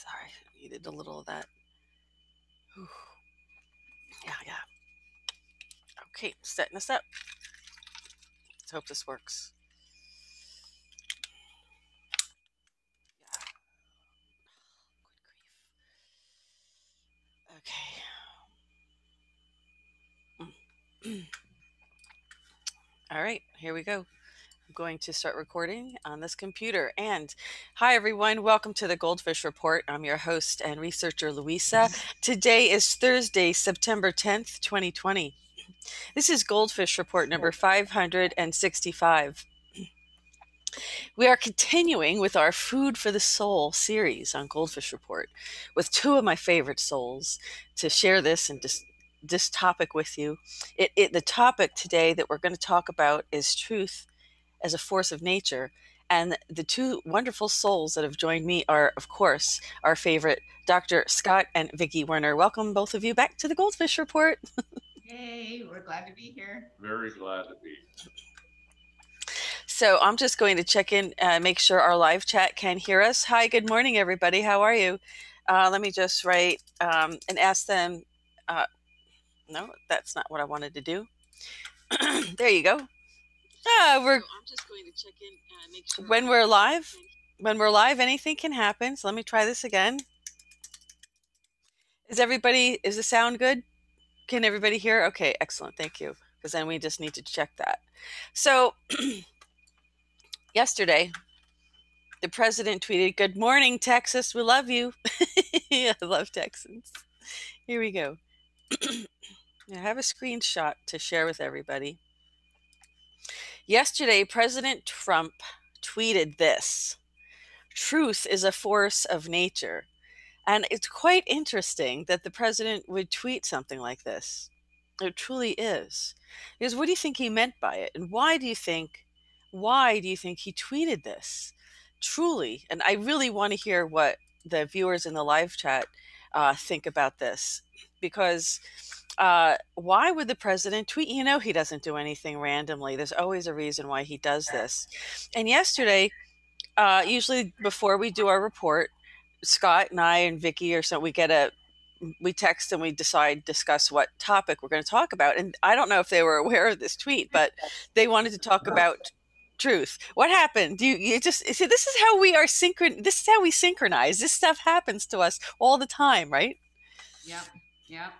Sorry, I needed a little of that. Whew. Yeah. Okay, setting us up. Let's hope this works. Yeah. Good grief. Okay. All right, here we go. I'm going to start recording on this computer. And hi, everyone. Welcome to the GoldFish Report. I'm your host and researcher, Louisa. Today is Thursday, September 10th, 2020. This is GoldFish Report number 565. We are continuing with our Food for the Soul series on GoldFish Report with two of my favorite souls to share this and this topic with you. The topic today that we're going to talk about is truth as a force of nature. And the two wonderful souls that have joined me are, of course, our favorite Dr. Scott and Vicki Werner. Welcome, both of you, back to the GoldFish Report. Yay, we're glad to be here. Very glad to be. So I'm just going to check in, make sure our live chat can hear us. Hi, good morning, everybody. How are you? Let me just write and ask them. No, that's not what I wanted to do. There you go. I'm just going to check in, make sure when we're live. When we're live, anything can happen. So let me try this again. Is the sound good? Can everybody hear? Okay, excellent. Thank you. Because then we just need to check that. So yesterday, the president tweeted, "Good morning, Texas. We love you." I love Texans. Here we go. I have a screenshot to share with everybody. Yesterday, President Trump tweeted this: "Truth is a force of nature." And it's quite interesting that the president would tweet something like this. It truly is. Because what do you think he meant by it? And why do you think he tweeted this? Truly, and I really want to hear what the viewers in the live chat think about this. Because why would the president tweet? You know, he doesn't do anything randomly. There's always a reason why he does this. And yesterday, usually before we do our report, Scott and I and Vicki or so, we text and we discuss what topic we're going to talk about. And I don't know if they were aware of this tweet, but they wanted to talk about truth. What happened? You just see, this is how we are this is how we synchronize. This stuff happens to us all the time, right? Yeah.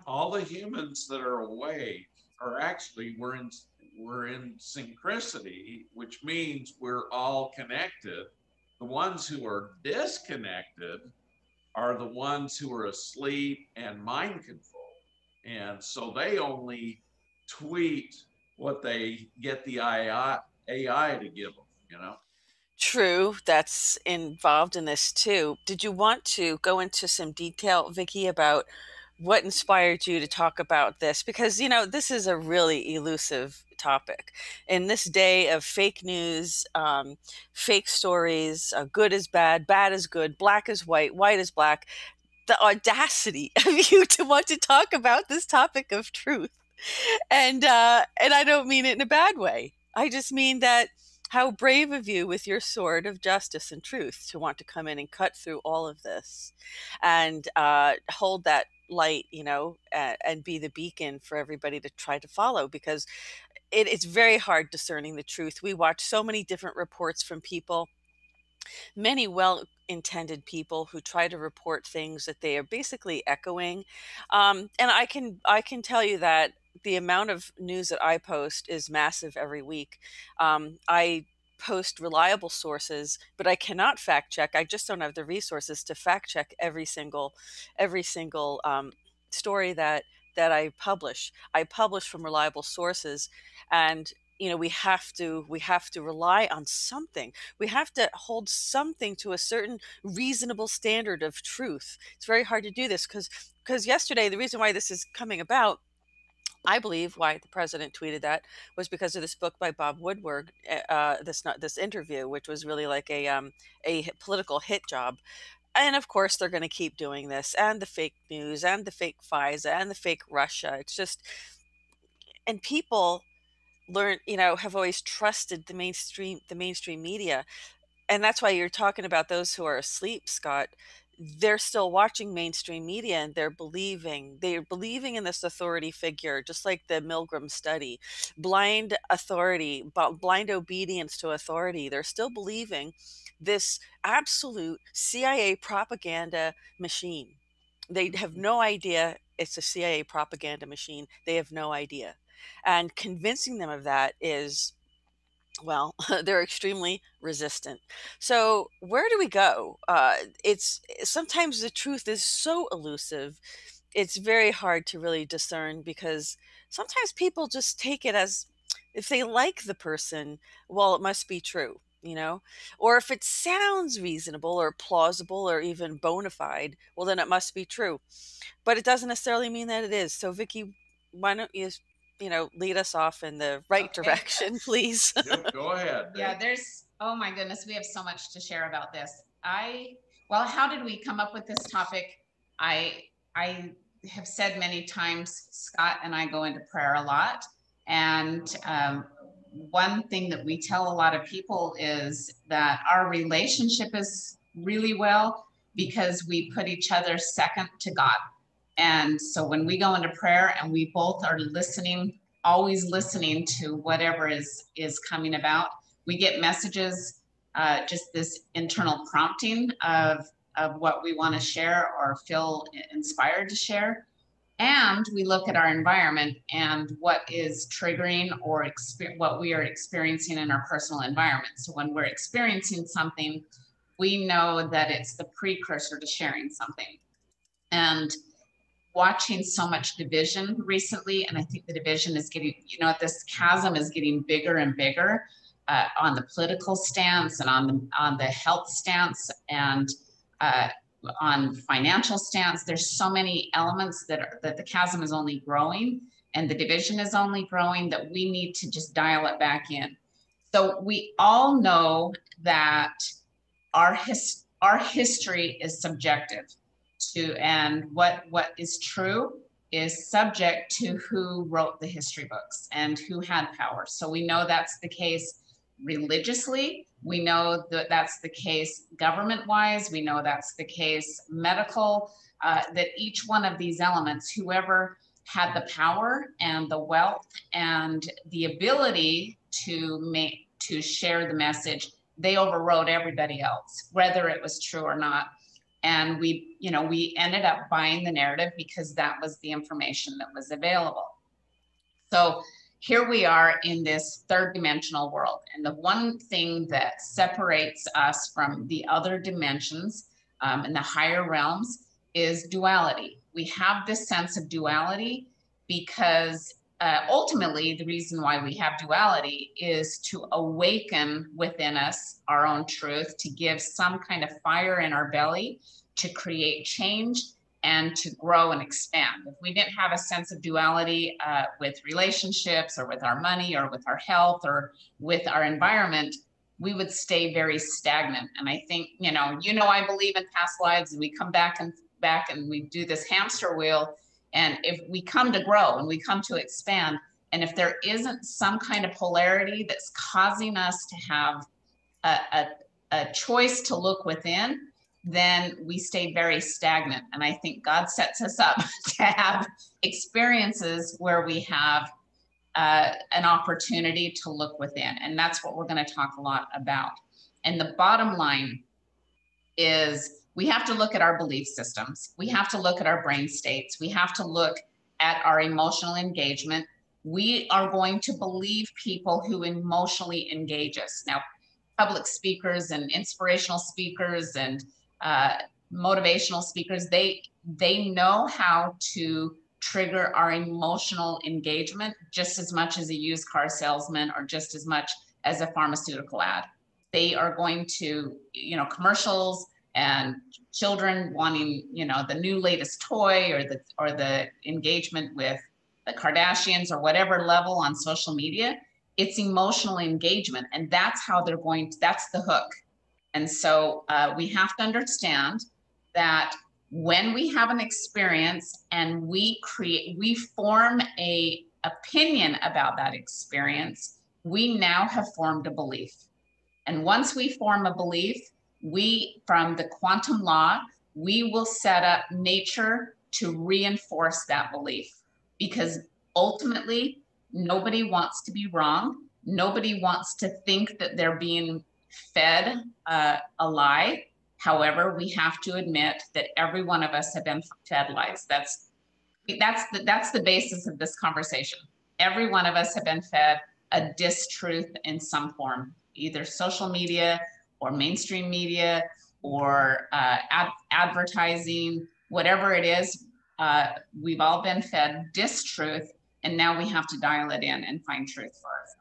All the humans that are awake are actually, we're in synchronicity, which means we're all connected. The ones who are disconnected are the ones who are asleep and mind controlled. And so they only tweet what they get the AI to give them, you know? True. That's involved in this too. Did you want to go into some detail, Vicki, about what inspired you to talk about this? Because, you know, this is a really elusive topic. In this day of fake news, fake stories, good is bad, bad is good, black is white, white is black, the audacity of you to want to talk about this topic of truth. And I don't mean it in a bad way. I just mean that how brave of you with your sword of justice and truth to want to come in and cut through all of this and hold that light, you know, and be the beacon for everybody to try to follow, because it's very hard discerning the truth. We watch so many different reports from people, many well-intended people who try to report things that they are basically echoing. And I can tell you that the amount of news that I post is massive every week. I post reliable sources, but I cannot fact check. I just don't have the resources to fact check every single story that I publish. I publish from reliable sources, and you know, we have to rely on something. We have to hold something to a certain reasonable standard of truth. It's very hard to do this because yesterday, the reason why this is coming about, I believe why the president tweeted that, was because of this book by Bob Woodward, this interview, which was really like a political hit job. And of course, they're going to keep doing this, and the fake news, and the fake FISA, and the fake Russia. It's just, and people have always trusted the mainstream media. And that's why you're talking about those who are asleep, Scott. they're still watching mainstream media and they're believing in this authority figure, just like the Milgram study, blind authority, blind obedience to authority. They're still believing this absolute CIA propaganda machine. They have no idea it's a CIA propaganda machine. They have no idea. And convincing them of that is, well, they're extremely resistant. So where do we go? It's sometimes the truth is so elusive. It's very hard to really discern because sometimes people just take it as if they like the person, well, it must be true, you know? Or if it sounds reasonable or plausible or even bona fide, well, then it must be true. But it doesn't necessarily mean that it is. So, Vicky, why don't you lead us off in the right Okay. direction, please? Yep, go ahead. Yeah, oh my goodness, we have so much to share about this. Well, how did we come up with this topic? I have said many times, Scott and I go into prayer a lot. And one thing that we tell a lot of people is that our relationship is really well because we put each other second to God. And so when we go into prayer and we both are listening, always listening to whatever is coming about, we get messages, just this internal prompting of what we want to share or feel inspired to share. And we look at our environment and what is triggering or what we are experiencing in our personal environment. So when we're experiencing something, we know that it's the precursor to sharing something. And watching so much division recently, and I think the division is getting, this chasm is getting bigger and bigger on the political stance and on the health stance and on financial stance. There's so many elements that the chasm is only growing and the division is only growing that we need to just dial it back in. So we all know that our history is subjective to, and what is true is subject to who wrote the history books and who had power. So we know that's the case religiously. We know that that's the case government-wise. We know that's the case medical, that each one of these elements, whoever had the power and the wealth and the ability to share the message, they overrode everybody else, whether it was true or not. And we ended up buying the narrative because that was the information that was available. So here we are in this third dimensional world. And the one thing that separates us from the other dimensions and the higher realms is duality. We have this sense of duality because ultimately the reason why we have duality is to awaken within us our own truth, to give some kind of fire in our belly, to create change and to grow and expand. If we didn't have a sense of duality with relationships or with our money or with our health or with our environment, we would stay very stagnant. And I think, I believe in past lives, and we come back and we do this hamster wheel. And if we come to grow and we come to expand, and if there isn't some kind of polarity that's causing us to have a choice to look within, then we stay very stagnant. And I think God sets us up to have experiences where we have an opportunity to look within. And that's what we're going to talk a lot about. And the bottom line is we have to look at our belief systems. We have to look at our brain states. We have to look at our emotional engagement. We are going to believe people who emotionally engage us. Now, public speakers and inspirational speakers and motivational speakers, they know how to trigger our emotional engagement just as much as a used car salesman or just as much as a pharmaceutical ad. They are going to, commercials and children wanting, the new latest toy or the engagement with the Kardashians or whatever level on social media. It's emotional engagement, and that's how that's the hook. And so we have to understand that when we have an experience and we form a opinion about that experience, we now have formed a belief. And once we form a belief, from the quantum law, we will set up nature to reinforce that belief, because ultimately nobody wants to be wrong. Nobody wants to think that they're being fed a lie. However, we have to admit that every one of us have been fed lies. That's the basis of this conversation. Every one of us have been fed a distruth in some form, either social media or mainstream media or advertising, whatever it is. We've all been fed distruth, and now we have to dial it in and find truth for ourselves.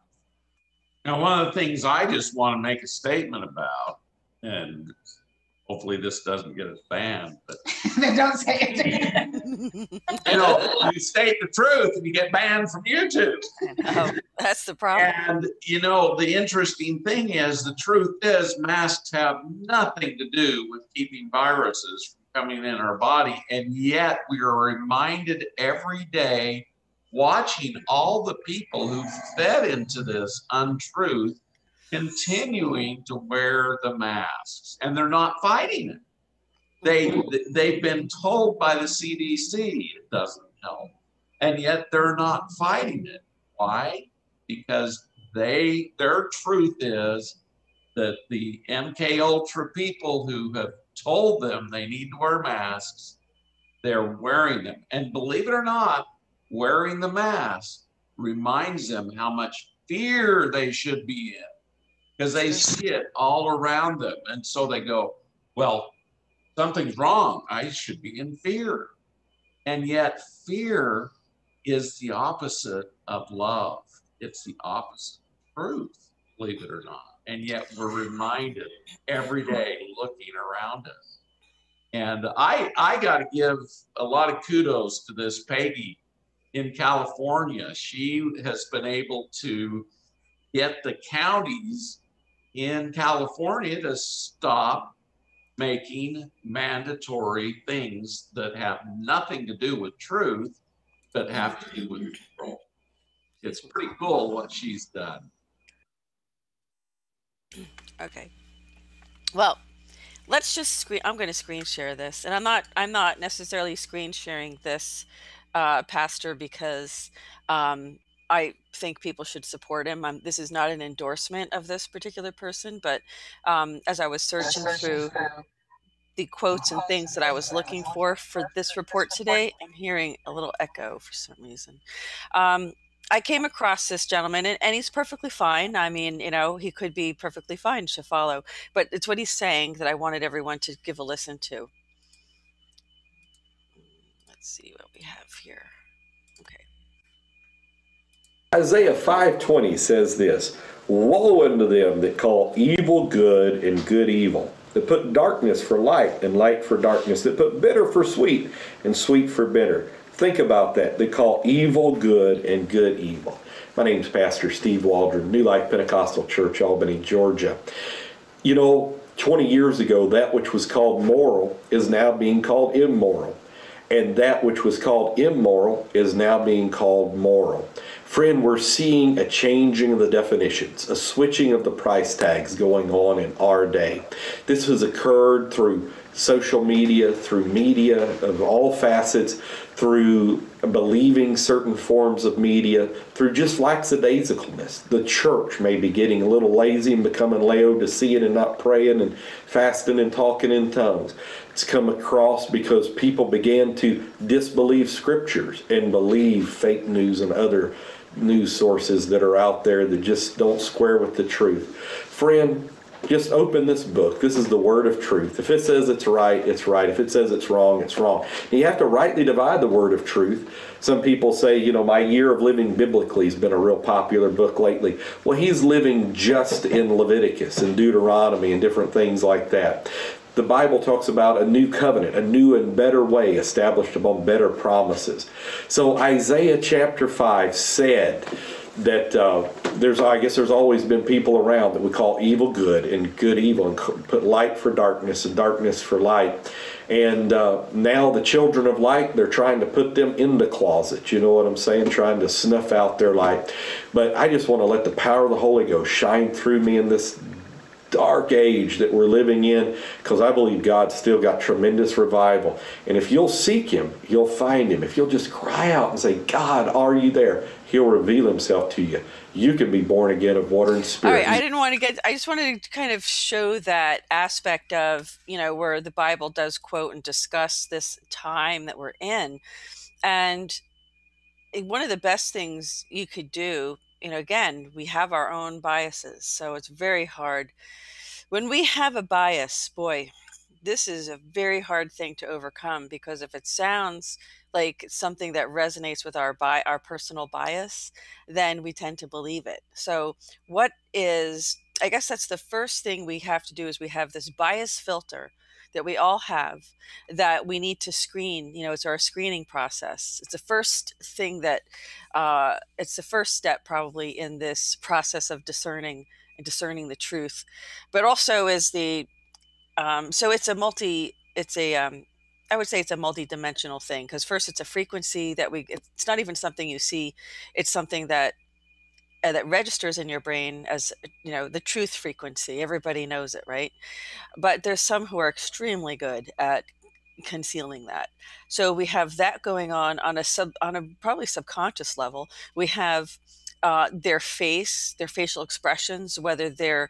Now, one of the things I just want to make a statement about, and hopefully this doesn't get us banned, but Then don't say it. you know, you state the truth and you get banned from YouTube. Oh, that's the problem. And you know, the interesting thing is, the truth is, masks have nothing to do with keeping viruses from coming in our body, and yet we are reminded every day, watching all the people who fed into this untruth continuing to wear the masks, and they're not fighting it. They've been told by the CDC it doesn't help, and yet they're not fighting it. Why? Because their truth is that the MK Ultra people who have told them they need to wear masks, they're wearing them. And believe it or not, wearing the mask reminds them how much fear they should be in, because they see it all around them. And so they go, well, something's wrong. I should be in fear. And yet fear is the opposite of love. It's the opposite of truth, believe it or not. And yet we're reminded every day looking around us. And I got to give a lot of kudos to this Peggy in California. She has been able to get the counties in California to stop making mandatory things that have nothing to do with truth, but have to do with control. It's pretty cool what she's done. Okay. Well, let's just I'm going to screen share this, and I'm not necessarily screen sharing this, pastor, because I think people should support him. This is not an endorsement of this particular person, but as I was searching through the quotes and things that I was looking for this report today, I'm hearing a little echo for some reason. I came across this gentleman, and he's perfectly fine. I mean, you know, he could be perfectly fine to follow, but it's what he's saying that I wanted everyone to give a listen to. Let's see what we have here. Okay. Isaiah 5:20 says this: woe unto them that call evil good and good evil, that put darkness for light and light for darkness, that put bitter for sweet and sweet for bitter. Think about that. They call evil good and good evil. My name's Pastor Steve Waldron, New Life Pentecostal Church, Albany, Georgia. You know, 20 years ago, that which was called moral is now being called immoral. And that which was called immoral is now being called moral. Friend, we're seeing a changing of the definitions, a switching of the price tags going on in our day. This has occurred through social media, through media of all facets, through believing certain forms of media, through just lackadaisicalness. The church may be getting a little lazy and becoming Laodicean and not praying and fasting and talking in tongues. It's come across because people began to disbelieve scriptures and believe fake news and other news sources that are out there that just don't square with the truth. Friend, just open this book. This is the word of truth. If it says it's right, it's right. If it says it's wrong, it's wrong. And you have to rightly divide the word of truth. Some people say, you know, My Year of Living Biblically has been a real popular book lately. Well, he's living just in Leviticus and Deuteronomy and different things like that. The Bible talks about a new covenant, a new and better way established upon better promises. So Isaiah chapter 5 said that there's always been people around that we call evil good and good evil, and put light for darkness and darkness for light. And now the children of light, they're trying to put them in the closet. You know what I'm saying? Trying to snuff out their light. But I just want to let the power of the Holy Ghost shine through me in this dark age that we're living in, because I believe God's still got tremendous revival. And if you'll seek him, you'll find him. If you'll just cry out and say, God, are you there? He'll reveal himself to you. You can be born again of water and spirit. All right, I just wanted to kind of show that aspect of, where the Bible does quote and discuss this time that we're in. And one of the best things you could do, again, we have our own biases, so it's very hard. When we have a bias, boy, this is a very hard thing to overcome, because if it sounds like something that resonates with our personal bias, then we tend to believe it. So I guess that's the first thing we have to do, is we have this bias filter that we all have that we need to screen. It's our screening process. It's the first thing that it's the first step probably in this process of discerning the truth, but also is the so it's a I would say it's a multi-dimensional thing, because first it's a frequency that it's not even something you see. It's something that registers in your brain as, the truth frequency. Everybody knows it, right? But there's some who are extremely good at concealing that. So we have that going on a probably subconscious level. We have their facial expressions, whether their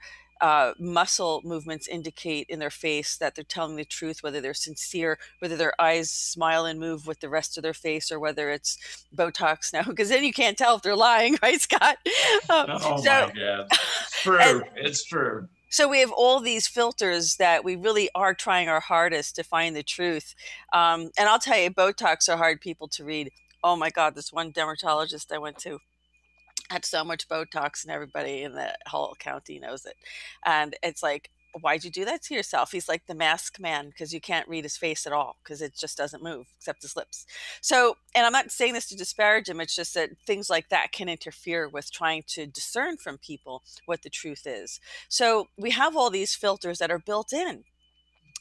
muscle movements indicate in their face that they're telling the truth, whether they're sincere, whether their eyes smile and move with the rest of their face, or whether it's Botox now, because then you can't tell if they're lying, right, Scott? Oh my God, it's true. It's true. So we have all these filters that we really are trying our hardest to find the truth. And I'll tell you, Botox are hard people to read. Oh my God, this one dermatologist I went to had so much Botox, and everybody in the whole county knows it. And it's like, why'd you do that to yourself? He's like the mask man, because you can't read his face at all, because it just doesn't move except his lips. So, and I'm not saying this to disparage him. It's just that things like that can interfere with trying to discern from people what the truth is. So we have all these filters that are built in.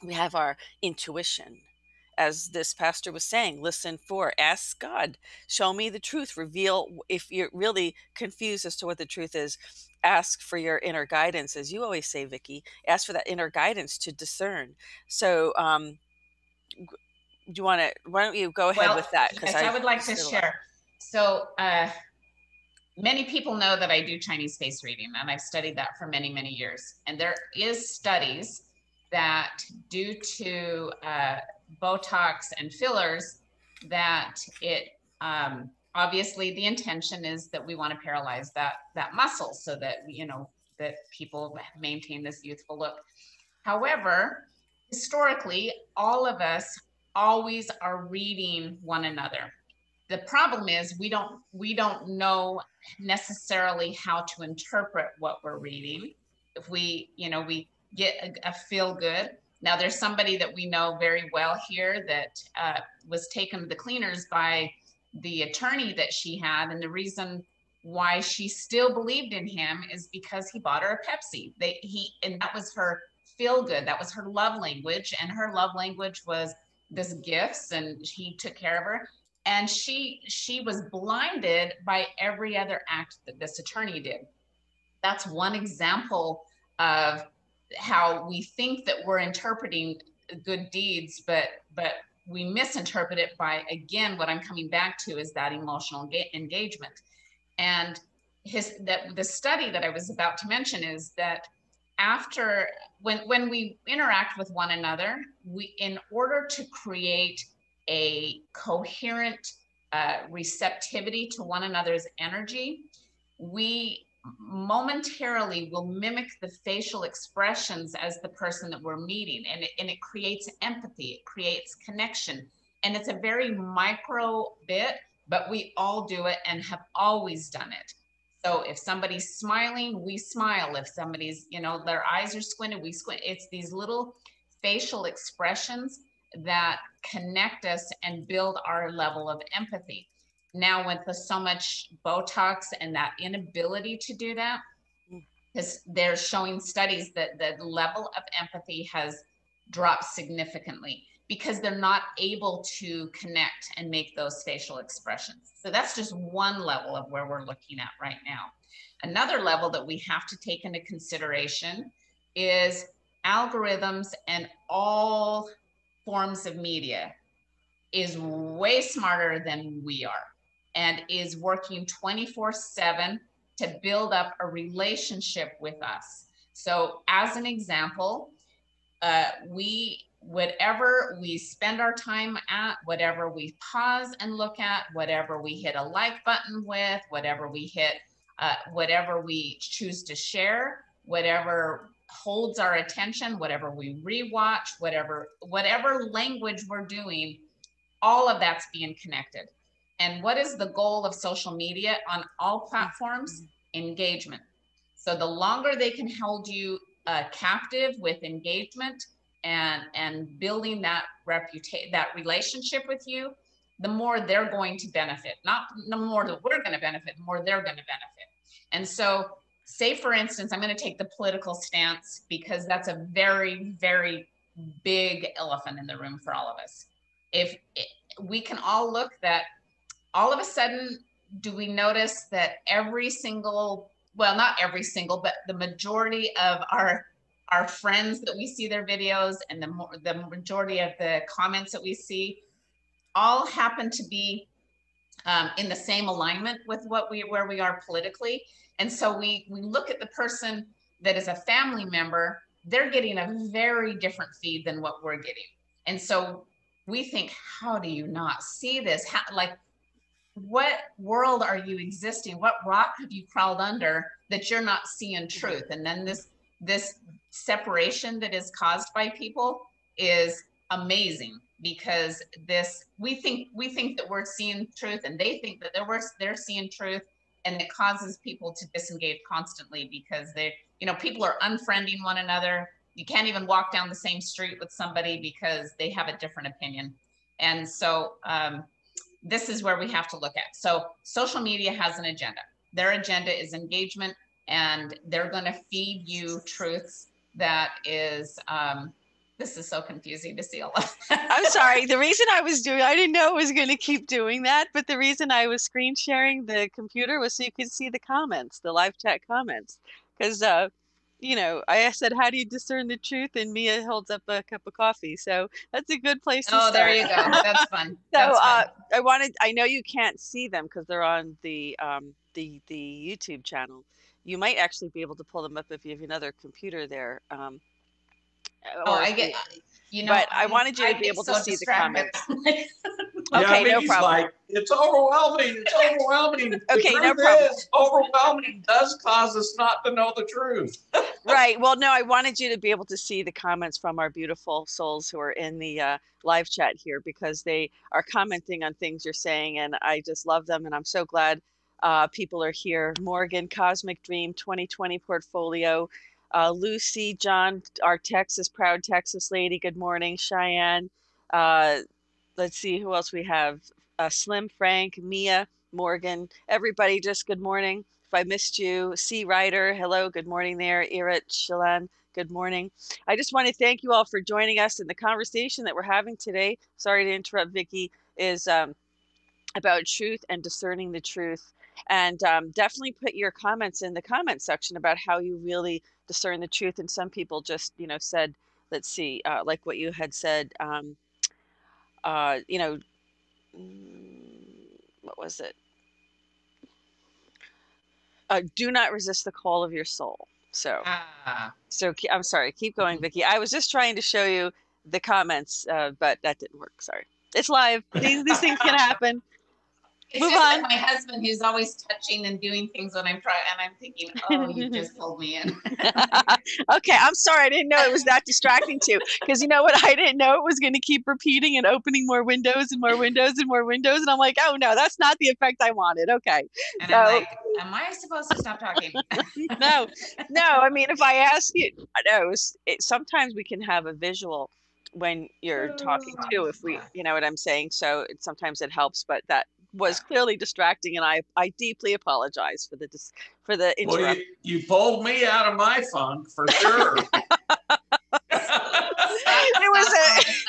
We have our intuition. As this pastor was saying, listen for, ask God, show me the truth, reveal. If you're really confused as to what the truth is, ask for your inner guidance. As you always say, Vicki, ask for that inner guidance to discern. So why don't you go ahead with that? Yes, I would like to share. So many people know that I do Chinese face reading, and I've studied that for many, many years. And there is studies that due to Botox and fillers, that it obviously the intention is that we want to paralyze that muscle, so that that people maintain this youthful look. However, historically, all of us always are reading one another. The problem is we don't know necessarily how to interpret what we're reading. If we get a feel good. Now, there's somebody that we know very well here that was taken to the cleaners by the attorney that she had. And the reason why she still believed in him is because he bought her a Pepsi. And that was her feel good. That was her love language. And her love language was this gifts, and he took care of her. And she was blinded by every other act that this attorney did. That's one example of how we think that we're interpreting good deeds, but we misinterpret it by, again, what I'm coming back to is that emotional engagement. And the study that I was about to mention is that when we interact with one another, in order to create a coherent receptivity to one another's energy, we momentarily will mimic the facial expressions as the person that we're meeting, and it creates empathy, it creates connection, and it's a very micro bit, but we all do it and have always done it. So if somebody's smiling, we smile. If somebody's, their eyes are squinted, we squint. It's these little facial expressions that connect us and build our level of empathy. Now, with so much Botox and that inability to do that, because they're showing studies that the level of empathy has dropped significantly because they're not able to connect and make those facial expressions. So that's just one level of where we're looking at right now. Another level that we have to take into consideration is algorithms and all forms of media is way smarter than we are, and is working 24/7 to build up a relationship with us. So as an example, whatever we spend our time at, whatever we pause and look at, whatever we hit a like button with, whatever we hit, whatever we choose to share, whatever holds our attention, whatever we rewatch, whatever language we're doing, all of that's being connected. And what is the goal of social media on all platforms? Engagement. So the longer they can hold you captive with engagement and building that relationship with you, the more they're going to benefit. Not the more that we're going to benefit, the more they're going to benefit. And so, say for instance, I'm going to take the political stance because that's a very, very big elephant in the room for all of us. If we can all look that all of a sudden, do we notice that every single, well, not every single, but the majority of our friends that we see their videos and the majority of the comments that we see all happen to be in the same alignment with where we are politically. And so we look at the person that is a family member, they're getting a very different feed than what we're getting. And so we think, how do you not see this? Like, what world are you existing? What rock have you crawled under that you're not seeing truth? And then this separation that is caused by people is amazing, because we think that we're seeing truth, and they think that they're seeing truth, and it causes people to disengage constantly because people are unfriending one another. You can't even walk down the same street with somebody because they have a different opinion. And so this is where we have to look at. So social media has an agenda. Their agenda is engagement, and they're going to feed you truths that is, this is so confusing to see all of that. I'm sorry. The reason I didn't know it was going to keep doing that, but the reason I was screen sharing the computer was so you could see the comments, the live chat comments. Because, I said, how do you discern the truth? And Mia holds up a cup of coffee. So that's a good place to start. Oh, there you go. That's fun. So I know you can't see them because they're on the YouTube channel. You might actually be able to pull them up if you have another computer there. I get, but I wanted you to be able to see the comments. Okay, no problem. Like, it's overwhelming. It's overwhelming. Okay, no problem. Overwhelming does cause us not to know the truth. Right. Well, no, I wanted you to be able to see the comments from our beautiful souls who are in the live chat here, because they are commenting on things you're saying, and I just love them, and I'm so glad people are here. Morgan, Cosmic Dream 2020 Portfolio. Lucy, John, our proud Texas lady. Good morning, Cheyenne. Let's see who else we have. Slim, Frank, Mia, Morgan, everybody, just good morning. If I missed you, C. Ryder, hello, good morning there. Irit, Shilan, good morning. I just want to thank you all for joining us, in the conversation that we're having today. Sorry to interrupt, Vicki, is about truth and discerning the truth. And definitely put your comments in the comment section about how you really discern the truth. And some people just, said, let's see, like what you had said, what was it? Do not resist the call of your soul. So I'm sorry, keep going, Vicki. I was just trying to show you the comments, but that didn't work. Sorry. It's live. These things can happen. It's Move just on. That my husband, who's always touching and doing things when I'm trying, and I'm thinking, oh, you just pulled me in. Okay, I'm sorry. I didn't know it was that distracting too. Because you know what? I didn't know it was going to keep repeating and opening more windows and more windows and more windows. And I'm like, oh no, that's not the effect I wanted. Okay. And I'm like, am I supposed to stop talking? No. I mean, if I ask you, sometimes we can have a visual when you're talking too, if we, you know what I'm saying? So sometimes it helps, but that was clearly distracting, and I deeply apologize for the interruption. Well, you pulled me out of my funk for sure.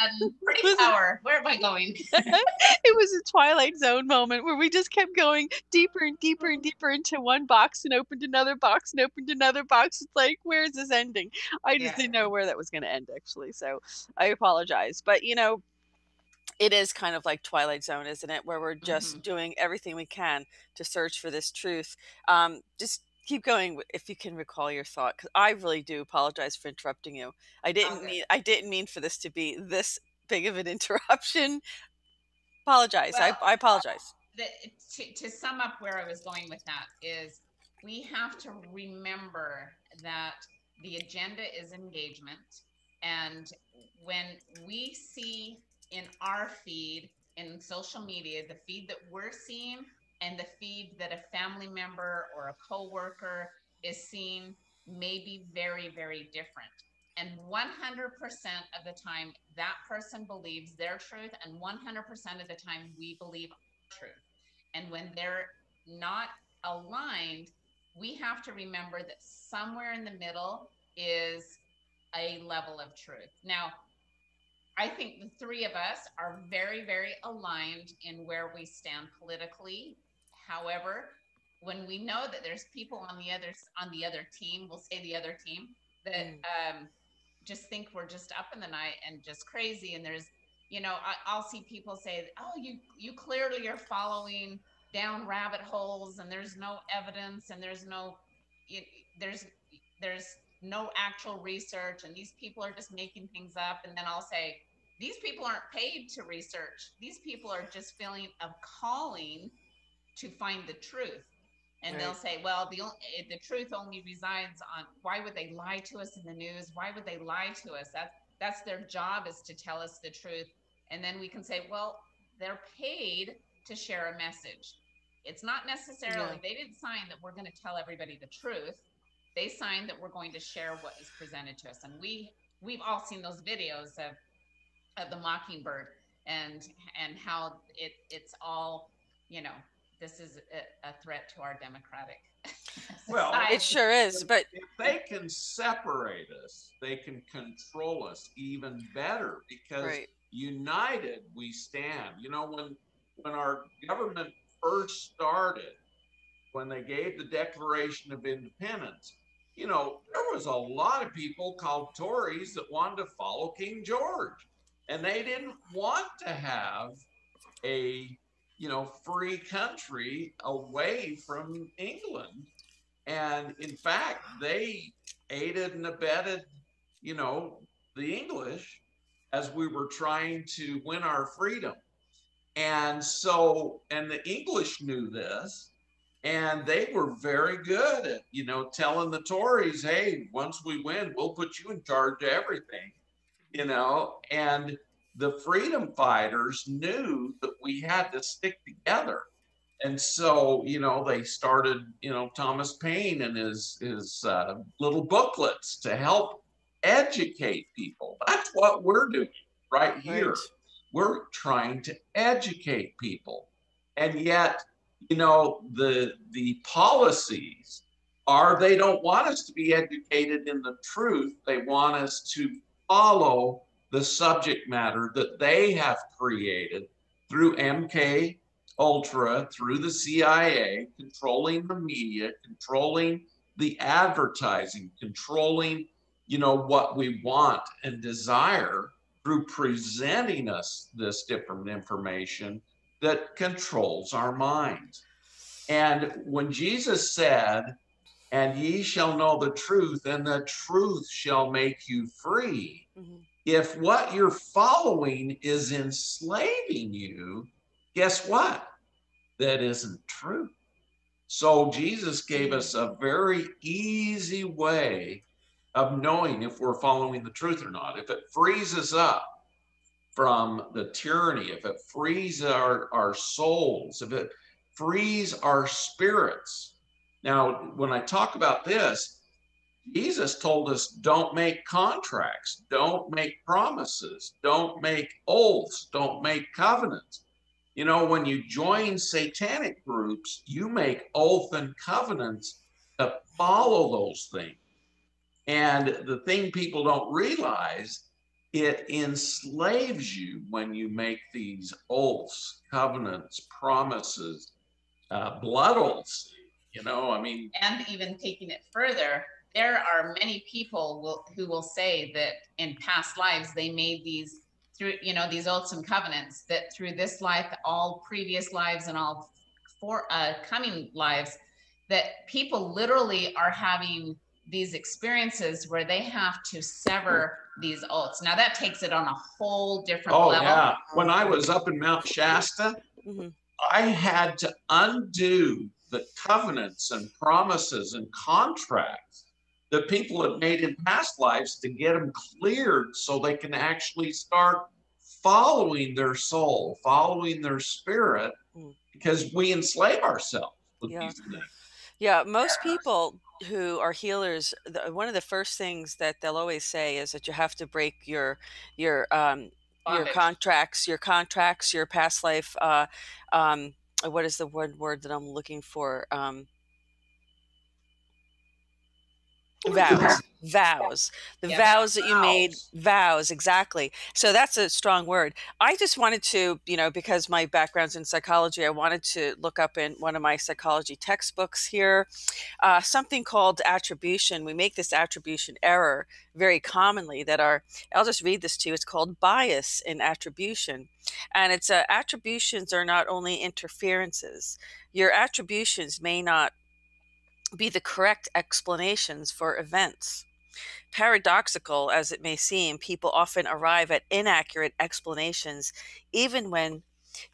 sudden, pretty Was it- power. Where am I going? It was a Twilight Zone moment where we just kept going deeper and deeper and deeper into one box and opened another box and opened another box. It's like, where is this ending? I just Yeah. didn't know where that was going to end, actually. So I apologize. But, you know, it is kind of like Twilight Zone, isn't it? Where we're just doing everything we can to search for this truth. Just keep going if you can recall your thought, because I really do apologize for interrupting you. I didn't mean for this to be this big of an interruption. Apologize. Well, I apologize. to sum up where I was going with that is we have to remember that the agenda is engagement. And when we see in our feed, in social media, the feed that we're seeing and the feed that a family member or a coworker is seeing may be very, very different. And 100% of the time, that person believes their truth, and 100% of the time, we believe our truth. And when they're not aligned, we have to remember that somewhere in the middle is a level of truth. Now, I think the three of us are very, very aligned in where we stand politically. However, when we know that there's people on the other team, we'll say the other team, that just think we're just up in the night and just crazy. And there's, I'll see people say, oh, you clearly are following down rabbit holes and there's no evidence and there's no actual research and these people are just making things up. And then I'll say, these people aren't paid to research. These people are just feeling a calling to find the truth. And they'll say, well, the truth only resides on, why would they lie to us in the news? Why would they lie to us? That's their job, is to tell us the truth. And then we can say, well, they're paid to share a message. It's not necessarily, they didn't sign that we're going to tell everybody the truth. They signed that we're going to share what is presented to us. And we've all seen those videos of the mockingbird and how it's all, this is a threat to our democratic Well, it sure is. But if they can separate us, they can control us even better, because united we stand. When our government first started, when they gave the Declaration of Independence, there was a lot of people called Tories that wanted to follow King George, and they didn't want to have a free country away from England. And in fact, they aided and abetted, the English as we were trying to win our freedom. And the English knew this, and they were very good at, telling the Tories, hey, once we win, we'll put you in charge of everything, and the freedom fighters knew that we had to stick together. And so, they started, Thomas Paine and his little booklets to help educate people. That's what we're doing right here. We're trying to educate people. And yet, the policies are, they don't want us to be educated in the truth. They want us to follow the subject matter that they have created through MK Ultra, through the CIA, controlling the media, controlling the advertising, controlling, what we want and desire through presenting us this different information that controls our minds. And when Jesus said, and ye shall know the truth, and the truth shall make you free. If what you're following is enslaving you, guess what? That isn't true. So Jesus gave us a very easy way of knowing if we're following the truth or not. If it frees us up from the tyranny, if it frees our souls, if it frees our spirits. Now, when I talk about this, Jesus told us, don't make contracts, don't make promises, don't make oaths, don't make covenants. When you join satanic groups, you make oath and covenants to follow those things. And the thing people don't realize it enslaves you when you make these oaths, covenants, promises, blood oaths. You know, I mean, and even taking it further, there are many people who will say that in past lives they made these through, you know, these oaths and covenants, that through this life, all previous lives and all coming lives, that people literally are having these experiences where they have to sever these oaths. Now that takes it on a whole different level. Yeah. When I was up in Mount Shasta, I had to undo the covenants and promises and contracts that people had made in past lives to get them cleared so they can actually start following their soul, following their spirit, because we enslave ourselves with these things. Yeah, most people who are healers, one of the first things that they'll always say is that you have to break your contracts, your past life. What is the word that I'm looking for? Vows. The vows that you made, exactly. So that's a strong word. I just wanted to, you know, because my background's in psychology, I wanted to look up in one of my psychology textbooks here, something called attribution. We make this attribution error very commonly I'll just read this to you. It's called bias in attribution. And it's attributions are not only interferences. Your attributions may not be the correct explanations for events. Paradoxical as it may seem, people often arrive at inaccurate explanations even when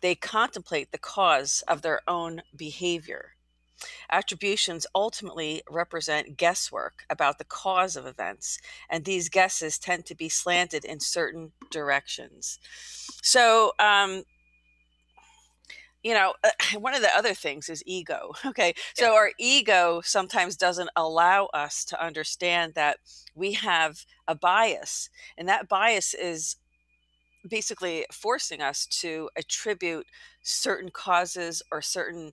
they contemplate the cause of their own behavior. Attributions ultimately represent guesswork about the cause of events, and these guesses tend to be slanted in certain directions. So, you know, one of the other things is ego. Okay. So our ego sometimes doesn't allow us to understand that we have a bias, and that bias is basically forcing us to attribute certain causes or certain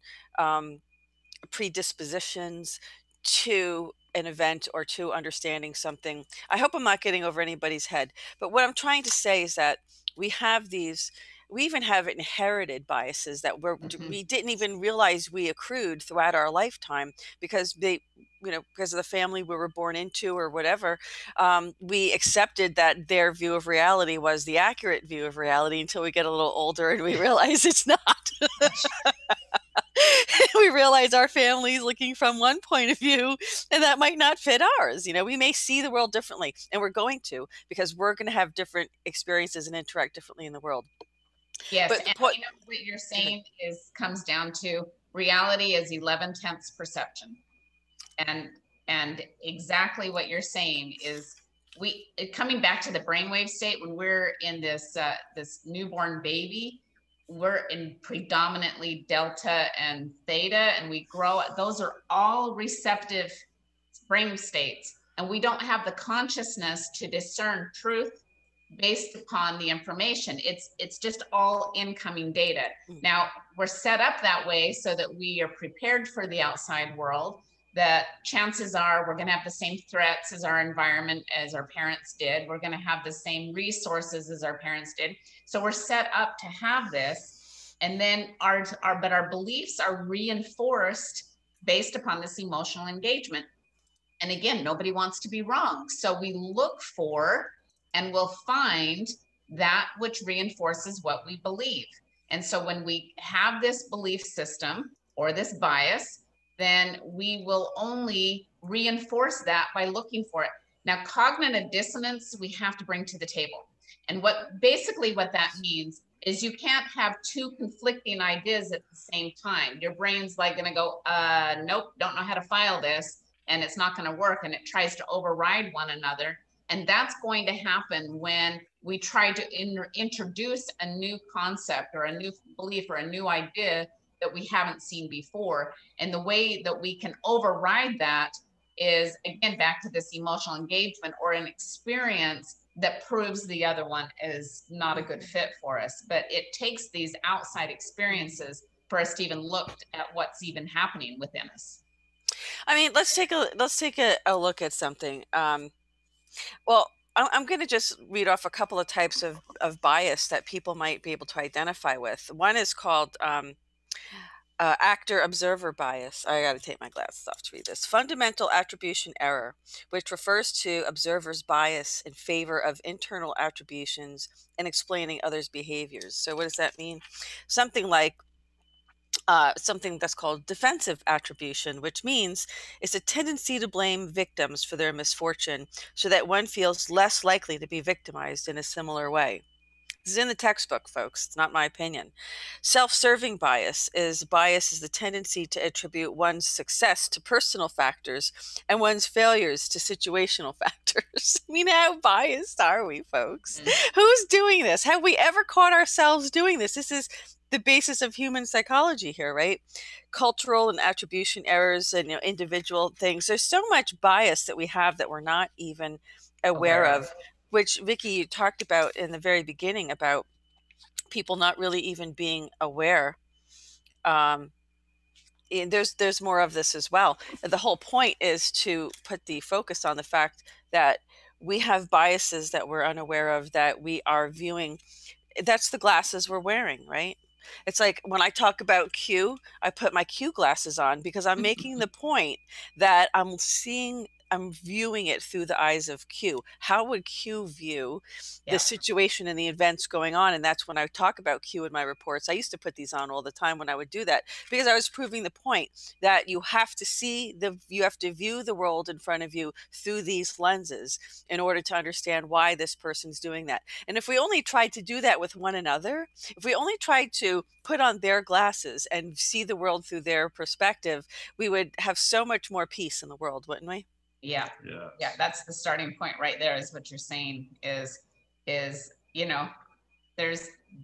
predispositions to an event or to understanding something. I hope I'm not getting over anybody's head, but what I'm trying to say is that we even have inherited biases that we didn't even realize we accrued throughout our lifetime because because of the family we were born into or whatever. We accepted that their view of reality was the accurate view of reality until we get a little older and we realize it's not. We realize our family is looking from one point of view and that might not fit ours. You know, we may see the world differently, and we're going to, because we're going to have different experiences and interact differently in the world. Yes, but and you know, what you're saying comes down to reality is 11/10 perception. And exactly what you're saying is coming back to the brainwave state, when we're in this newborn baby, we're in predominantly delta and theta, and we grow. Those are all receptive brain states, and we don't have the consciousness to discern truth based upon the information. It's just all incoming data. Now we're set up that way so that we are prepared for the outside world, that chances are we're going to have the same threats as our environment, as our parents did. We're going to have the same resources as our parents did. So we're set up to have this. And then our beliefs are reinforced based upon this emotional engagement. And again, nobody wants to be wrong. So we look for and we'll find that which reinforces what we believe. And so when we have this belief system or this bias, then we will only reinforce that by looking for it. Now, cognitive dissonance, we have to bring to the table. And what that means is you can't have two conflicting ideas at the same time. Your brain's like going to go, nope, don't know how to file this, and it's not going to work. And it tries to override one another. And that's going to happen when we try to introduce a new concept or a new belief or a new idea that we haven't seen before. And the way that we can override that is, again, back to this emotional engagement or an experience that proves the other one is not a good fit for us. But it takes these outside experiences for us to even look at what's even happening within us. I mean, let's take a look at something. Well, I'm going to just read off a couple of types of bias that people might be able to identify with. One is called actor observer bias. I got to take my glasses off to read this. Fundamental attribution error, which refers to observers' bias in favor of internal attributions and explaining others' behaviors. So, what does that mean? Something like something that's called defensive attribution, which means it's a tendency to blame victims for their misfortune so that one feels less likely to be victimized in a similar way. This is in the textbook, folks. It's not my opinion. Self-serving bias is the tendency to attribute one's success to personal factors and one's failures to situational factors. I mean, how biased are we, folks? Who's doing this? Have we ever caught ourselves doing this? This is the basis of human psychology here, right? Cultural and attribution errors and individual things. There's so much bias that we have that we're not even aware of. Which, Vicki, you talked about in the very beginning about people not really even being aware. And there's more of this as well. The whole point is to put the focus on the fact that we have biases that we're unaware of, that we are viewing. That's the glasses we're wearing, right? It's like when I talk about Q, I put my Q glasses on because I'm making the point that I'm viewing it through the eyes of Q. How would Q view the situation and the events going on? And that's when I talk about Q in my reports. I used to put these on all the time when I would do that, because I was proving the point that you have to view the world in front of you through these lenses in order to understand why this person's doing that. And if we only tried to do that with one another, if we only tried to put on their glasses and see the world through their perspective, we would have so much more peace in the world, wouldn't we? Yeah. That's the starting point right there, is what you're saying is, there's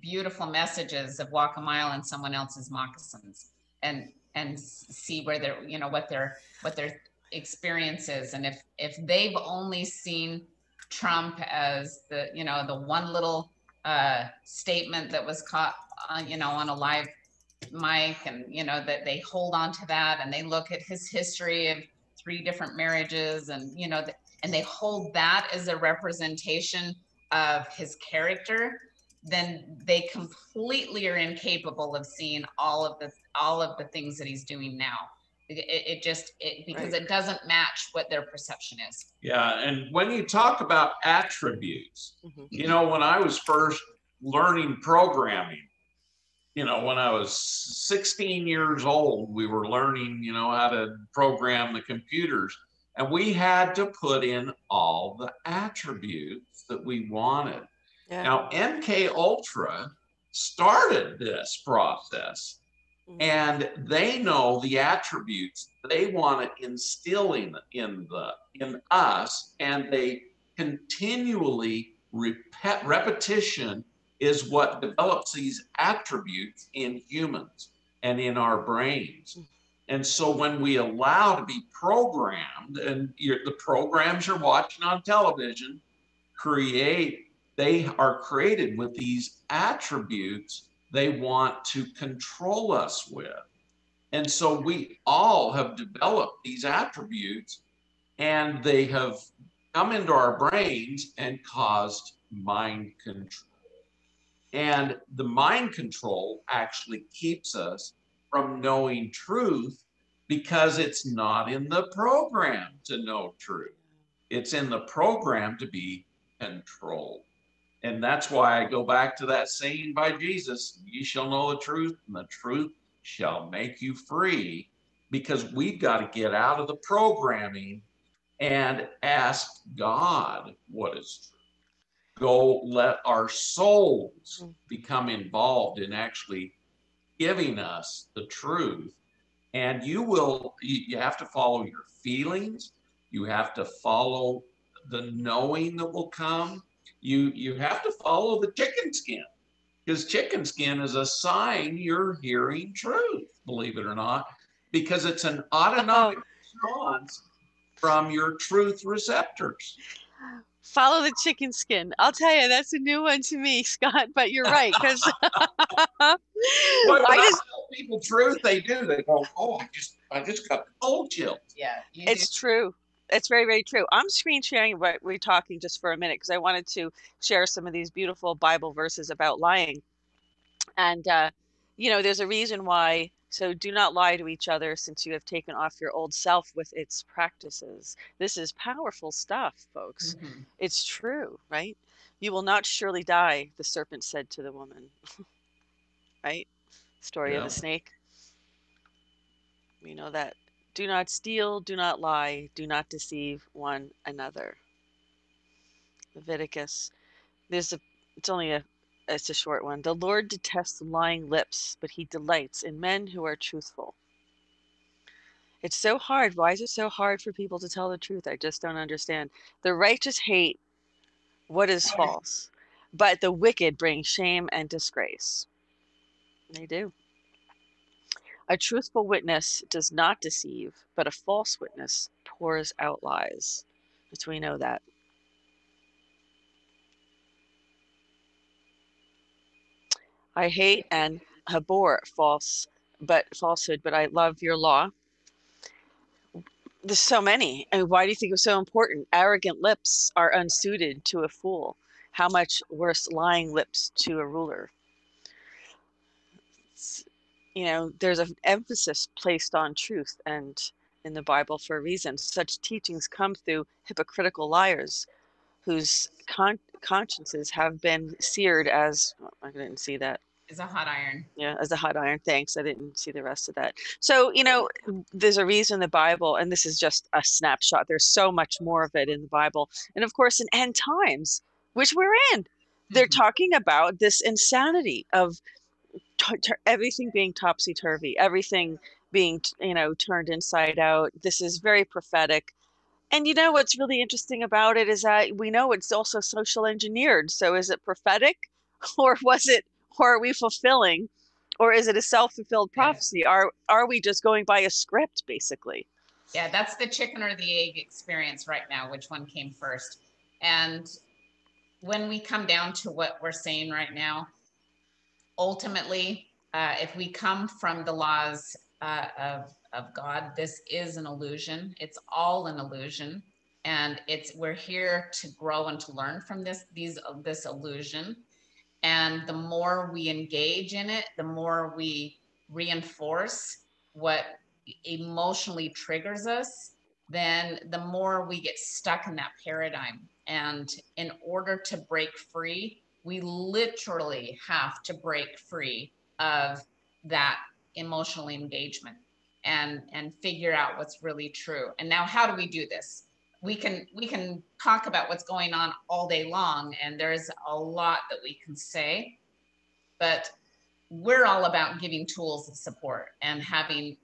beautiful messages of walk a mile in someone else's moccasins and see where they're, what their experience is. And if they've only seen Trump as the one little statement that was caught on a live mic, and that they hold on to that, and they look at his history of 3 different marriages, and and they hold that as a representation of his character, then they completely are incapable of seeing all of the things that he's doing now. Because it doesn't match what their perception is. Yeah, and when you talk about attributes, when I was first learning programming, when I was 16 years old, we were learning, how to program the computers, and we had to put in all the attributes that we wanted. Yeah. Now, MK Ultra started this process, and they know the attributes they want to instill in us, and they continually repetition is what develops these attributes in humans and in our brains. And so when we allow to be programmed, and the programs you're watching on television they are created with these attributes they want to control us with. And so we all have developed these attributes, and they have come into our brains and caused mind control. And the mind control actually keeps us from knowing truth, because it's not in the program to know truth. It's in the program to be controlled. And that's why I go back to that saying by Jesus, "Ye shall know the truth, and the truth shall make you free," because we've got to get out of the programming and ask God what is true. Go let our souls become involved in actually giving us the truth. And you have to follow your feelings. You have to follow the knowing that will come. You have to follow the chicken skin, because chicken skin is a sign you're hearing truth, believe it or not, because it's an autonomic response from your truth receptors. Follow the chicken skin. I'll tell you, that's a new one to me, Scott, but you're right. Because when I tell people truth, they do. They go, "Oh, I just got the cold chills." Yeah, it's true. It's very, very true. I'm screen sharing what we're talking just for a minute because I wanted to share some of these beautiful Bible verses about lying. And, there's a reason why. So do not lie to each other since you have taken off your old self with its practices. This is powerful stuff, folks. Mhm. It's true, right? You will not surely die, the serpent said to the woman, right? Story of Yeah. the snake. We know that. Do not steal, do not lie, do not deceive one another. Leviticus. There's a, it's a short one. The Lord detests lying lips, but he delights in men who are truthful. It's so hard. Why is it so hard for people to tell the truth? I just don't understand. The righteous hate what is false, but the wicked bring shame and disgrace. They do. A truthful witness does not deceive, but a false witness pours out lies. But we know that. I hate and abhor falsehood, but I love your law. There's so many. And why do you think it's so important? Arrogant lips are unsuited to a fool. How much worse lying lips to a ruler? It's, there's an emphasis placed on truth and in the Bible for a reason. Such teachings come through hypocritical liars whose consciences have been seared as, oh, I didn't see that. Is a hot iron. Yeah, as a hot iron. Thanks. I didn't see the rest of that. So, there's a reason the Bible, and this is just a snapshot. There's so much more of it in the Bible. And of course, in end times, which we're in, they're Mhm. talking about this insanity of everything being topsy-turvy, everything being, turned inside out. This is very prophetic. And what's really interesting about it is that we know it's also social engineered. So is it prophetic or or are we fulfilling, or is it a self-fulfilled Yeah. prophecy? Are we just going by a script basically? Yeah, that's the chicken or the egg experience right now. Which one came first? And when we come down to what we're saying right now, ultimately, if we come from the laws of God, this is an illusion. It's all an illusion, and we're here to grow and to learn from this illusion. And the more we engage in it, the more we reinforce what emotionally triggers us, then the more we get stuck in that paradigm. And in order to break free, we literally have to break free of that emotional engagement and figure out what's really true. And now, how do we do this? We can talk about what's going on all day long, and there's a lot that we can say, but we're all about giving tools of support and having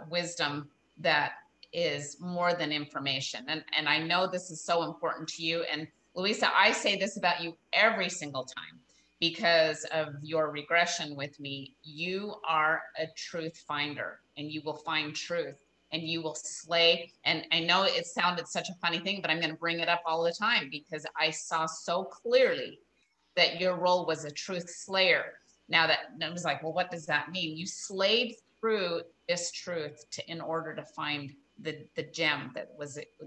wisdom that is more than information. And I know this is so important to you. And Louisa, I say this about you every single time because of your regression with me. You are a truth finder, and you will find truth, and you will slay. And I know it sounded such a funny thing, but I'm going to bring it up all the time because I saw so clearly that your role was a truth slayer. Now that I was like, well, what does that mean? You slayed through this truth in order to find the gem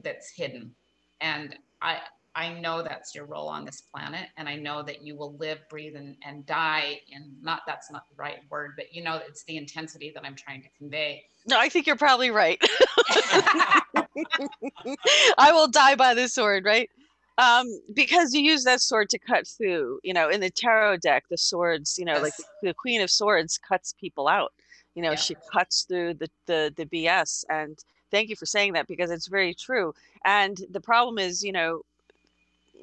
that's hidden. And I know that's your role on this planet, and I know that you will live, breathe, and die. And that's not the right word, but it's the intensity that I'm trying to convey. No, I think you're probably right. I will die by the sword, right? Because you use that sword to cut through. In the tarot deck, the swords, Yes. like the Queen of Swords cuts people out. Yeah. She cuts through the BS. And thank you for saying that because it's very true. And the problem is,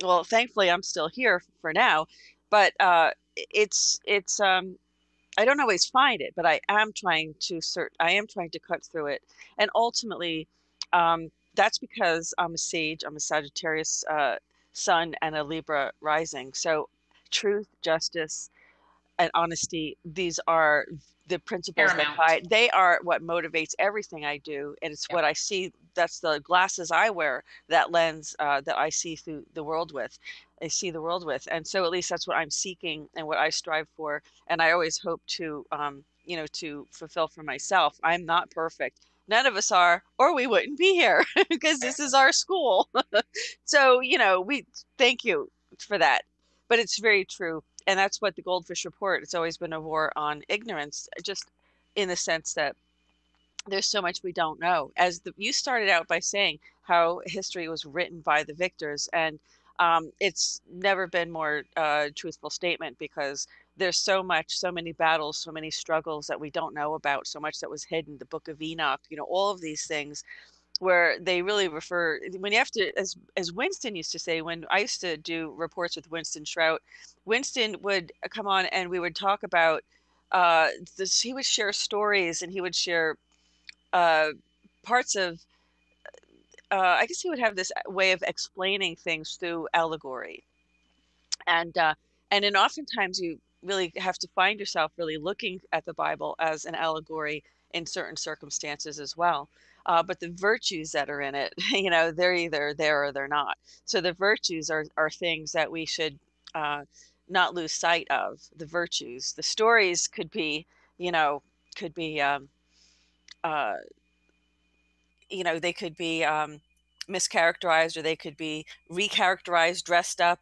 well, thankfully I'm still here for now, but it's I don't always find it, but I am trying to cut through it. And ultimately, that's because I'm a sage, I'm a Sagittarius sun and a Libra rising. So truth, justice, and honesty, these are the principles Paramount. they are what motivates everything I do. And it's Yeah. what I see. That's the glasses I wear, that lens that I see through the world with. I see the world with. And so at least that's what I'm seeking and what I strive for. And I always hope to, to fulfill for myself. I'm not perfect. None of us are, or we wouldn't be here because this is our school. So, we thank you for that. But it's very true. And that's what the GoldFish Report, it's always been a war on ignorance, just in the sense that there's so much we don't know. You started out by saying how history was written by the victors, and it's never been more truthful statement, because there's so many battles, so many struggles that we don't know about, so much that was hidden. The Book of Enoch, all of these things where they really refer, when you have to, as Winston used to say, when I used to do reports with Winston Shrout, Winston would come on and we would talk about he would share stories, and he would share uh, parts of, I guess he would have this way of explaining things through allegory. And then oftentimes you really have to find yourself really looking at the Bible as an allegory in certain circumstances as well. But the virtues that are in it, they're either there or they're not. So the virtues are things that we should not lose sight of. The virtues, the stories you know, could be uh, they could be mischaracterized, or they could be recharacterized, dressed up.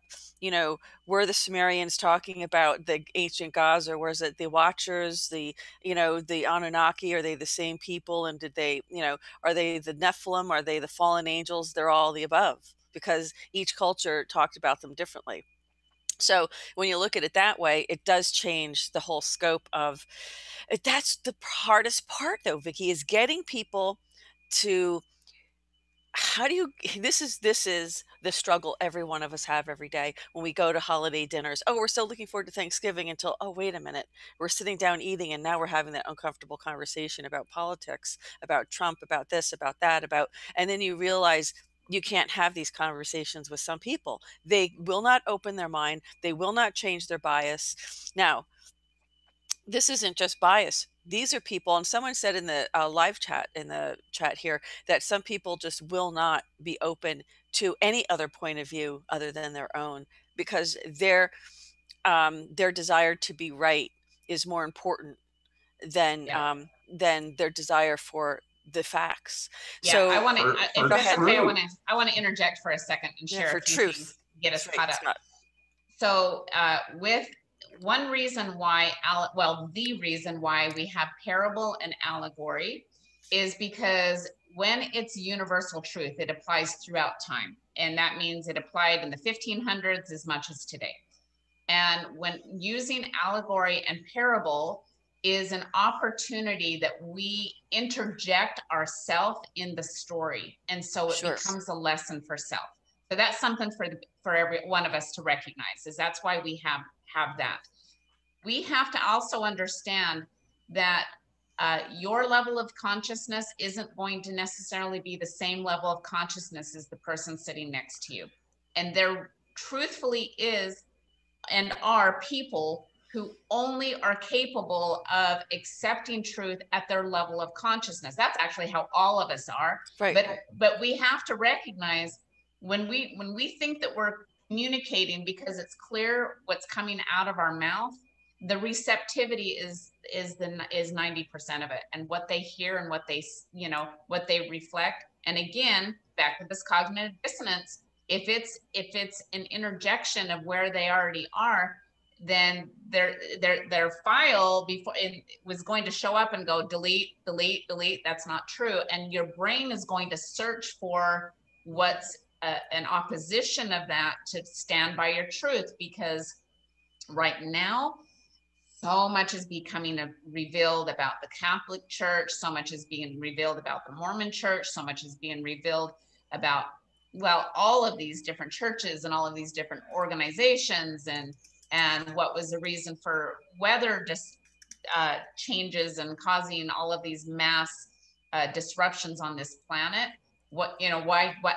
Were the Sumerians talking about the ancient gods, or was it the Watchers, the Anunnaki? Are they the same people? And did they, are they the Nephilim? Are they the fallen angels? They're all the above, because each culture talked about them differently. So when you look at it that way, it does change the whole scope of it. That's the hardest part, though, Vicki, is getting people to how do you this is the struggle every one of us have every day when we go to holiday dinners. Oh, we're so looking forward to Thanksgiving, until, oh, wait a minute, we're sitting down eating, and now we're having that uncomfortable conversation about politics, about Trump, about this, about that, and then you realize you can't have these conversations with some people. They will not open their mind, they will not change their bias. Now, this isn't just bias. These are people, and someone said in the live chat, in the chat here, that some people just will not be open to any other point of view other than their own, because their desire to be right is more important than Yeah. their desire for the facts. Yeah, I So want to, if For that's okay, truth. I want to interject for a second and yeah, share for a few truth. things, get us That's right, caught up. Scott. So with one reason why, the reason why we have parable and allegory is because when it's universal truth, it applies throughout time. And that means it applied in the 1500s as much as today. And when using allegory and parable is an opportunity that we interject ourself in the story. And so it Sure. becomes a lesson for self. So that's something for every one of us to recognize, is that's why we have that. We have to also understand that your level of consciousness isn't going to necessarily be the same level of consciousness as the person sitting next to you. And there truthfully is and are people who only are capable of accepting truth at their level of consciousness. That's actually how all of us are. Right. But we have to recognize when we think that we're communicating because it's clear what's coming out of our mouth, the receptivity is 90% of it, and what they hear and what they reflect. And again, back to this cognitive dissonance, if it's an interjection of where they already are, then their file before it was going to show up and go delete, delete, delete. That's not true. And your brain is going to search for what's an opposition of that to stand by your truth, because right now so much is becoming revealed about the Catholic Church, so much is being revealed about the Mormon Church, so much is being revealed about, well, all of these different churches and all of these different organizations, and what was the reason for weather changes and causing all of these mass disruptions on this planet. What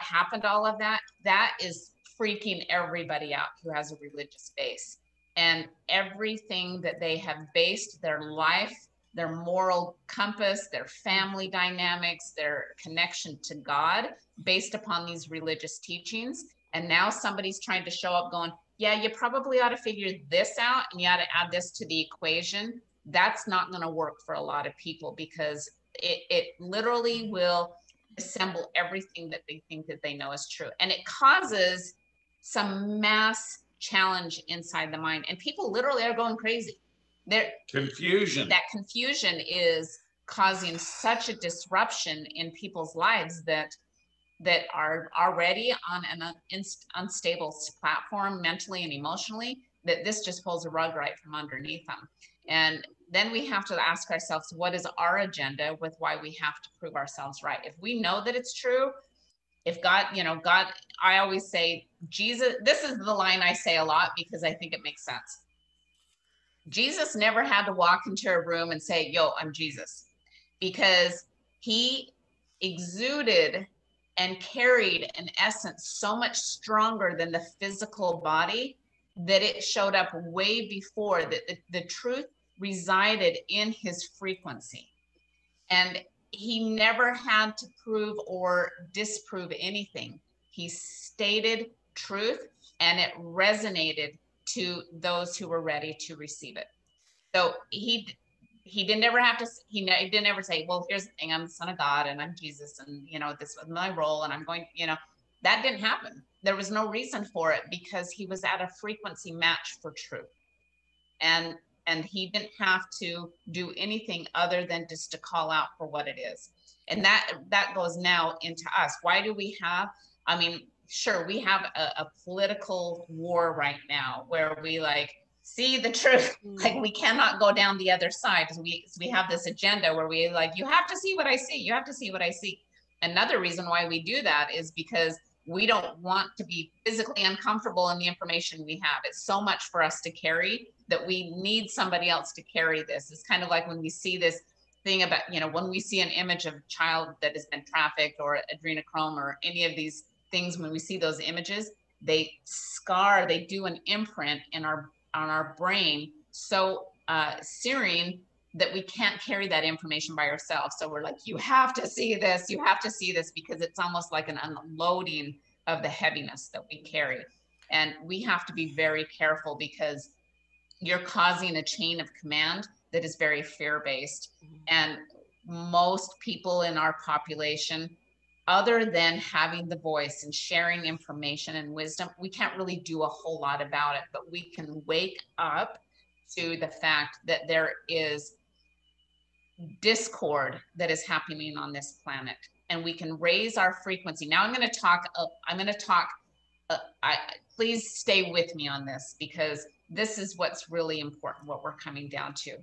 happened to all of that? That is freaking everybody out who has a religious base. And everything that they have based their life, their moral compass, their family dynamics, their connection to God, based upon these religious teachings. And now somebody's trying to show up going, yeah, you probably ought to figure this out, and you ought to add this to the equation. That's not going to work for a lot of people, because It literally will assemble everything that they think that they know is true. And it causes some mass challenge inside the mind. And people literally are going crazy. Confusion. That confusion is causing such a disruption in people's lives that are already on an unstable platform mentally and emotionally, that this just pulls a rug right from underneath them. And then we have to ask ourselves, what is our agenda with why we have to prove ourselves right? If we know that it's true, if God, God, I always say, Jesus, this is the line I say a lot because I think it makes sense. Jesus never had to walk into a room and say, yo, I'm Jesus, because he exuded and carried an essence so much stronger than the physical body that it showed up way before, that the truth resided in his frequency. And he never had to prove or disprove anything. He stated truth and it resonated to those who were ready to receive it. So he didn't ever have to, he didn't ever say, well, here's the thing, I'm the son of God and I'm Jesus and, this was my role and I'm going, that didn't happen. There was no reason for it because he was at a frequency match for truth. And he didn't have to do anything other than just to call out for what it is. And that goes now into us. Why do we have, sure, we have a political war right now where we see the truth. We cannot go down the other side. We have this agenda where we you have to see what I see. You have to see what I see. Another reason why we do that is because we don't want to be physically uncomfortable in the information we have. It's so much for us to carry that we need somebody else to carry this. It's kind of like when we see this thing about, when we see an image of a child that has been trafficked or adrenochrome or any of these things, when we see those images, they do an imprint on our brain so searing that we can't carry that information by ourselves. So we're like, you have to see this, because it's almost like an unloading of the heaviness that we carry. And we have to be very careful because you're causing a chain of command that is very fear-based. And most people in our population, other than having the voice and sharing information and wisdom, we can't really do a whole lot about it, but we can wake up to the fact that there is discord that is happening on this planet, and we can raise our frequency. Now I'm going to talk, please stay with me on this, because this is what's really important, what we're coming down to.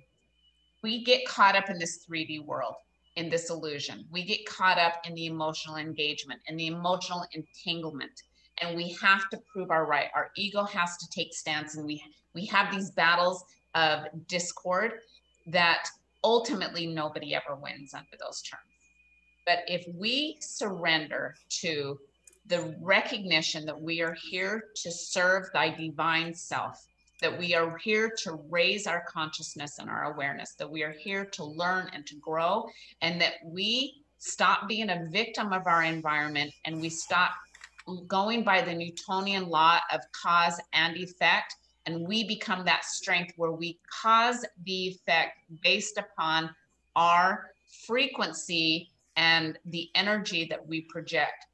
We get caught up in this 3D world, in this illusion. We get caught up in the emotional engagement and the emotional entanglement, and we have to prove our right. Our ego has to take stance, and we have these battles of discord that ultimately nobody ever wins under those terms. But if we surrender to the recognition that we are here to serve thy divine self, that we are here to raise our consciousness and our awareness, that we are here to learn and to grow, and that we stop being a victim of our environment and we stop going by the Newtonian law of cause and effect, and we become that strength where we cause the effect based upon our frequency and the energy that we project.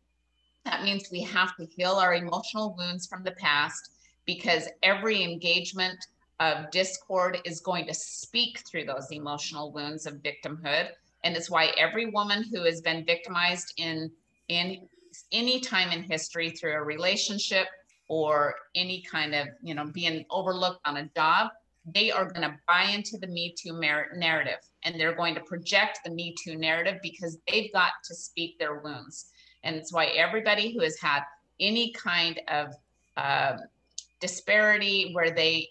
That means we have to heal our emotional wounds from the past, because every engagement of discord is going to speak through those emotional wounds of victimhood. And it's why every woman who has been victimized in any time in history through a relationship or any kind of, being overlooked on a job, they are going to buy into the Me Too narrative, and they're going to project the Me Too narrative because they've got to speak their wounds. And it's why everybody who has had any kind of disparity where they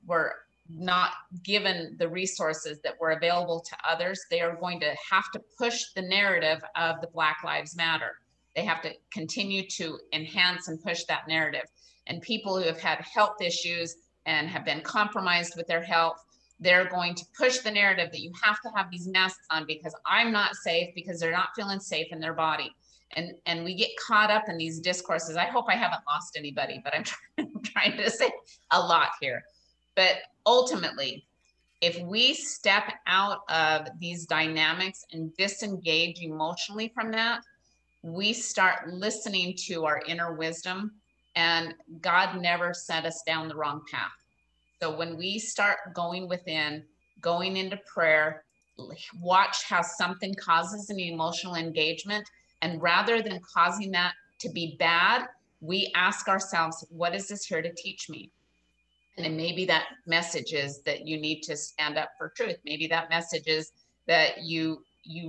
were not given the resources that were available to others, they are going to have to push the narrative of the Black Lives Matter. They have to continue to enhance and push that narrative. And people who have had health issues and have been compromised with their health, they're going to push the narrative that you have to have these masks on because I'm not safe, because they're not feeling safe in their body. And we get caught up in these discourses. I hope I haven't lost anybody, but I'm trying to say a lot here. But ultimately, If we step out of these dynamics and disengage emotionally from that, we start listening to our inner wisdom, and God never sent us down the wrong path. So when we start going within, going into prayer, watch how something causes an emotional engagement. And rather than causing that to be bad, we ask ourselves, what is this here to teach me? And maybe that message is that you need to stand up for truth. Maybe that message is that you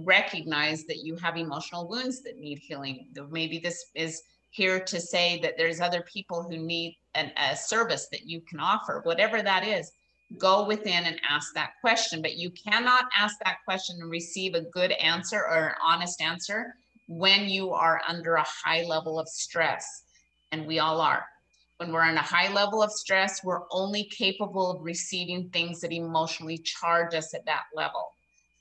recognize that you have emotional wounds that need healing. Maybe this is here to say that there's other people who need a service that you can offer. Whatever that is, go within and ask that question. But you cannot ask that question and receive a good answer or an honest answer when you are under a high level of stress. And we all are. When we're in a high level of stress, we're only capable of receiving things that emotionally charge us at that level.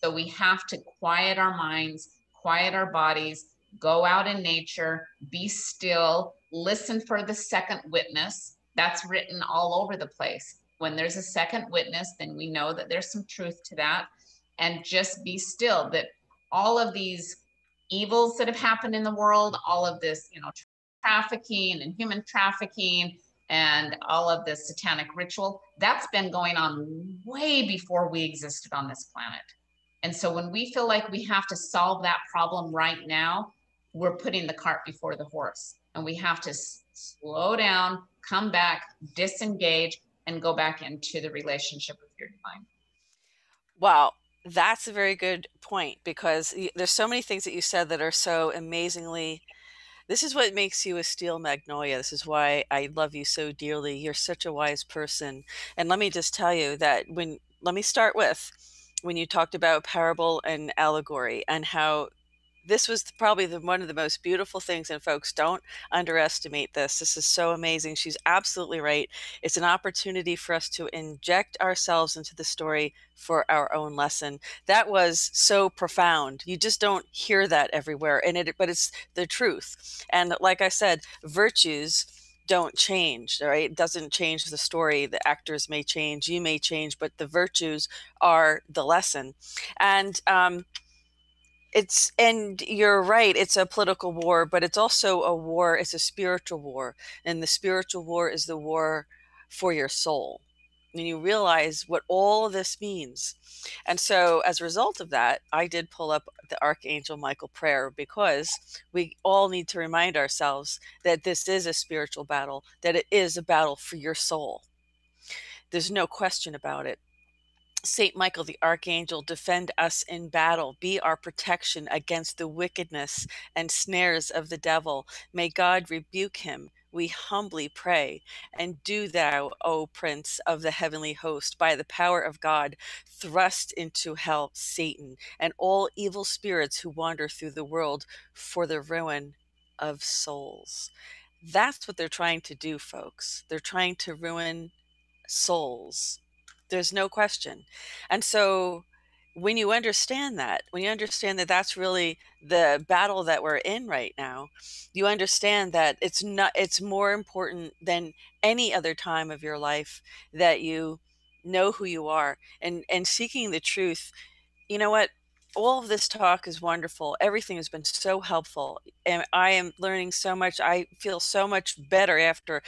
So we have to quiet our minds, quiet our bodies, go out in nature, be still, listen for the second witness. That's written all over the place. When there's a second witness, then we know that there's some truth to that. And just be still, that all of these evils that have happened in the world, all of this, trafficking and human trafficking and all of this satanic ritual, that's been going on way before we existed on this planet. And so when we feel like we have to solve that problem right now, we're putting the cart before the horse. And we have to slow down, come back, disengage, and go back into the relationship with your divine. Wow, that's a very good point, because there's so many things that you said that are so amazingly. This is what makes you a steel magnolia. This is why I love you so dearly. You're such a wise person. And let me just tell you that let me start with when you talked about parable and allegory, and how this was probably one of the most beautiful things. And folks, don't underestimate this. This is so amazing. She's absolutely right. It's an opportunity for us to inject ourselves into the story for our own lesson. That was so profound. You just don't hear that everywhere. But it's the truth. And like I said, virtues don't change, right? It doesn't change the story. The actors may change, you may change, but the virtues are the lesson. And and you're right, it's a political war, but it's also a war, it's a spiritual war. And the spiritual war is the war for your soul. And you realize what all of this means. And so as a result of that, I did pull up the Archangel Michael prayer, because we all need to remind ourselves that this is a spiritual battle, that it is a battle for your soul. There's no question about it. Saint Michael the Archangel, defend us in battle. Be our protection against the wickedness and snares of the devil. May God rebuke him, we humbly pray. And do thou, O Prince of the heavenly host, by the power of God, thrust into hell Satan and all evil spirits who wander through the world for the ruin of souls. That's what they're trying to do, folks. They're trying to ruin souls. There's no question. And so when you understand that, that's really the battle that we're in right now, you understand that it's more important than any other time of your life that you know who you are, and seeking the truth. You know what? All of this talk is wonderful. Everything has been so helpful, and I am learning so much. I feel so much better after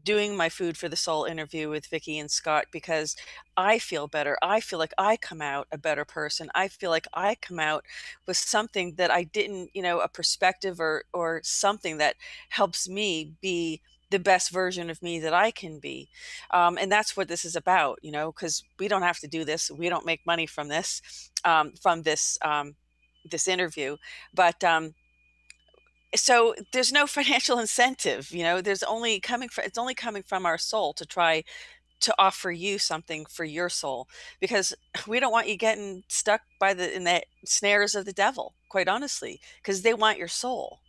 doing my Food for the Soul interview with Vicki and Scott, because I feel better. I feel like I come out a better person. I feel like I come out with something that I didn't, a perspective or something that helps me be the best version of me that I can be. And that's what this is about, because we don't have to do this. We don't make money from this, this interview. But so there's no financial incentive, it's only coming from our soul to try to offer you something for your soul, because we don't want you getting stuck in the snares of the devil, quite honestly, because they want your soul.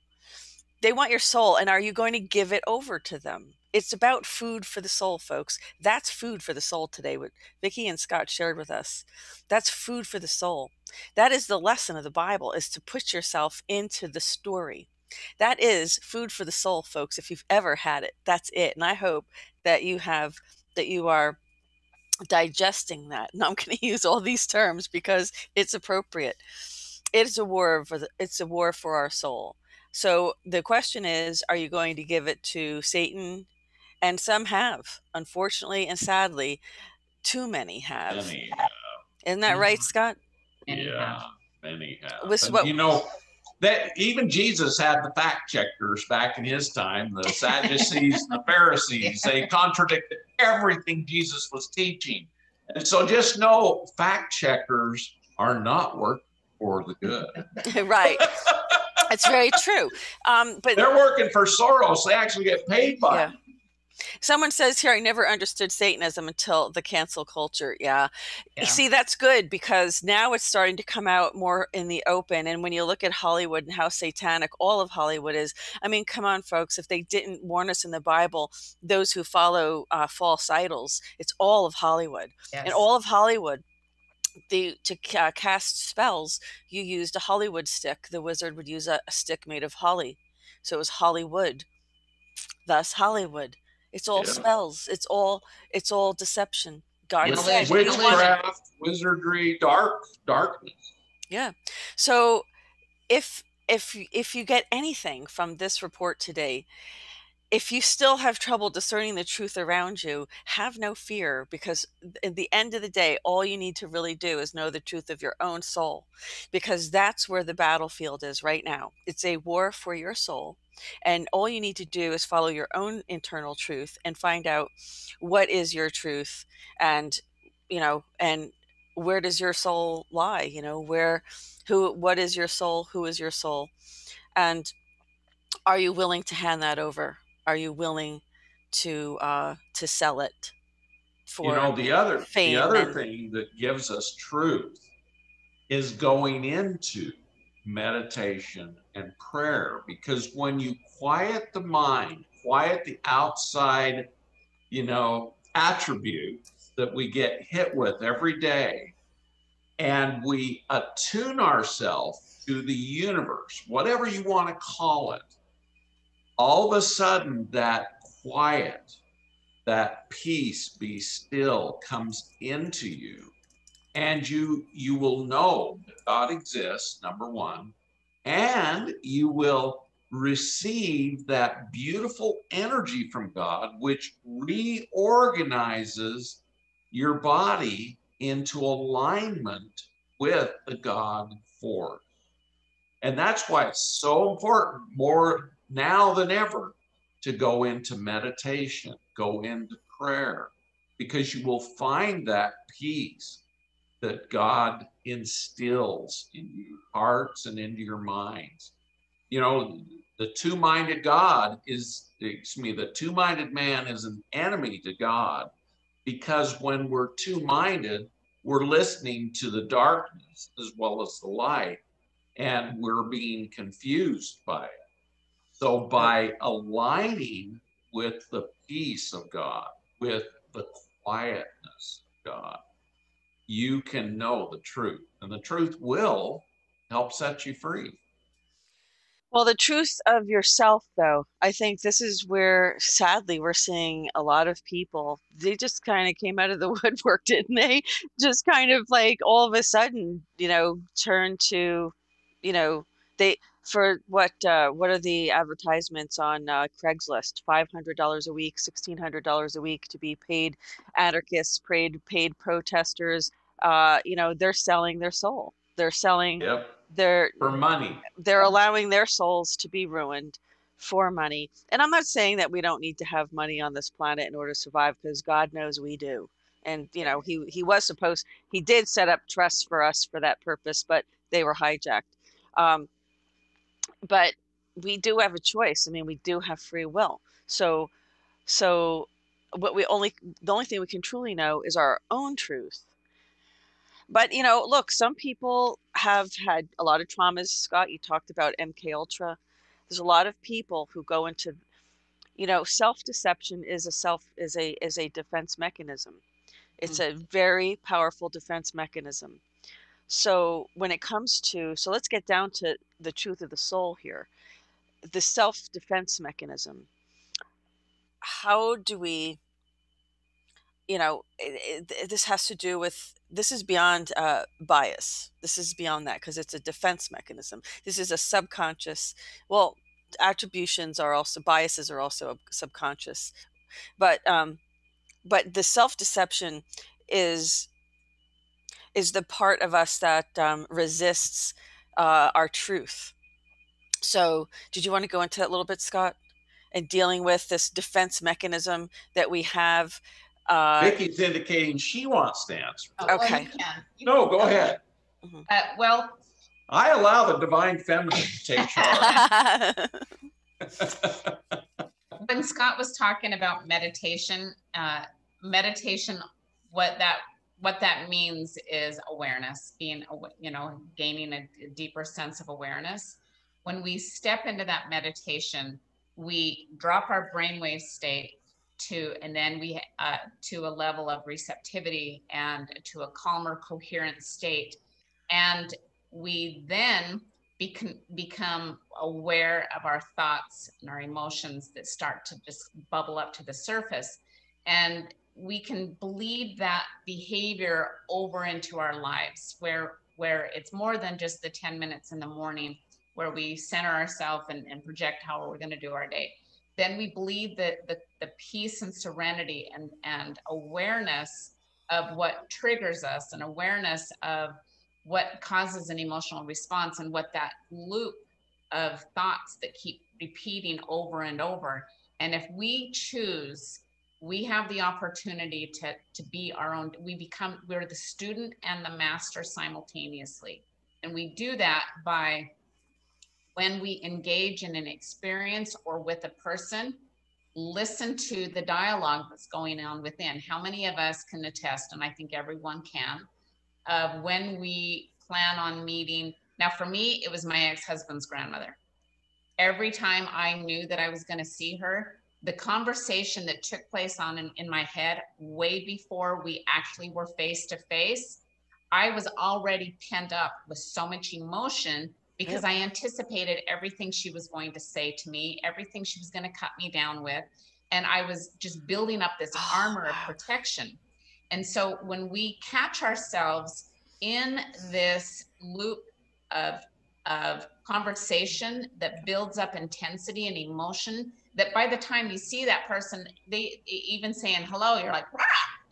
They want your soul. And are you going to give it over to them? It's about food for the soul, folks. That's food for the soul today, what Vicki and Scott shared with us. That's food for the soul. That is the lesson of the Bible, is to put yourself into the story. That is food for the soul, folks. If you've ever had it, that's it. And I hope that you are digesting that. And I'm going to use all these terms because it's appropriate. It's a war it's a war for our soul. So the question is, are you going to give it to Satan? And some have, unfortunately and sadly, too many have. Many Isn't that right, Scott? Many yeah, have. many have. With And what? you know, that even Jesus had the fact checkers back in his time, the Sadducees and the Pharisees. They contradicted everything Jesus was teaching. And so just know fact checkers are not working for the good. Right. It's very true. But they're working for Soros. They actually get paid by yeah. Someone says here, I never understood Satanism until the cancel culture. Yeah. You see, that's good because now it's starting to come out more in the open. And when you look at Hollywood and how satanic all of Hollywood is, I mean, come on, folks, if they didn't warn us in the Bible, those who follow false idols, it's all of Hollywood. Yes. And all of Hollywood, to cast spells, you used a Hollywood stick. The wizard would use a stick made of holly. So it was Hollywood, thus Hollywood. It's all spells. It's all deception. God said, witchcraft, wizardry, darkness. Yeah. So if you get anything from this report today, if you still have trouble discerning the truth around you, have no fear, because at the end of the day, all you need to really do is know the truth of your own soul, because that's where the battlefield is right now. It's a war for your soul. And all you need to do is follow your own internal truth and find out what is your truth, and, and where does your soul lie? What is your soul? Who is your soul? And are you willing to hand that over? Are you willing to sell it for the other fame? Thing that gives us truth is going into meditation and prayer, because when you quiet the mind, quiet the outside, attributes that we get hit with every day, and we attune ourselves to the universe, whatever you want to call it, all of a sudden that quiet, that peace, be still, comes into you, and you will know that God exists, number one, and you will receive that beautiful energy from God, which reorganizes your body into alignment with the God force. And that's why it's so important, more now than ever, to go into meditation, go into prayer, because you will find that peace that God instills in your hearts and into your minds. The two-minded man is an enemy to God, because when we're two-minded, we're listening to the darkness as well as the light, and we're being confused by it. So by aligning with the peace of God, with the quietness of God, you can know the truth, and the truth will help set you free. Well, the truth of yourself, though, I think this is where, sadly, we're seeing a lot of people, they just kind of came out of the woodwork, didn't they? Just kind of like all of a sudden, turn to, they, for what are the advertisements on Craigslist? $500 a week, $1,600 a week to be paid anarchists, paid protesters. They're selling their soul. They're selling for money. They're allowing their souls to be ruined for money. And I'm not saying that we don't need to have money on this planet in order to survive, because God knows we do. And he did set up trusts for us for that purpose, but they were hijacked. But we do have a choice. I mean, we do have free will. So the only thing we can truly know is our own truth. But look, some people have had a lot of traumas. Scott, you talked about MK Ultra. There's a lot of people who go into, self-deception is a defense mechanism. It's a very powerful defense mechanism. So when it comes to, let's get down to the truth of the soul here. The self-defense mechanism. How do we this has to do with, this is beyond bias. This is beyond that, because it's a defense mechanism. This is a subconscious, well, attributions are also, biases are also subconscious, but the self-deception is the part of us that resists our truth. So did you want to go into that a little bit, Scott, and dealing with this defense mechanism that we have? Vicki's indicating she wants to answer. Oh, well, Okay. you can. No, go ahead. Well, I allow the divine feminine to take charge. when Scott was talking about meditation, what that means is awareness, being, gaining a deeper sense of awareness. When we step into that meditation, we drop our brainwave state and then we to a level of receptivity and to a calmer, coherent state, and we then become aware of our thoughts and our emotions that start to just bubble up to the surface, and we can bleed that behavior over into our lives, where it's more than just the 10 minutes in the morning where we center ourselves and project how we're going to do our day. Then we bleed the peace and serenity and awareness of what triggers us, and awareness of what causes an emotional response, and what that loop of thoughts that keep repeating over and over. And if we choose, we have the opportunity to be our own, we're the student and the master simultaneously. And we do that by, when we engage in an experience or with a person, listen to the dialogue that's going on within. How many of us can attest, and I think everyone can, of when we plan on meeting. Now, for me, it was my ex-husband's grandmother. Every time I knew that I was going to see her, the conversation that took place in my head way before we actually were face to face, I was already pent up with so much emotion, because I anticipated everything she was going to say to me, everything she was going to cut me down with. And I was just building up this armor of protection. And so when we catch ourselves in this loop of conversation that builds up intensity and emotion, that by the time you see that person, they even saying hello, you're like, rah!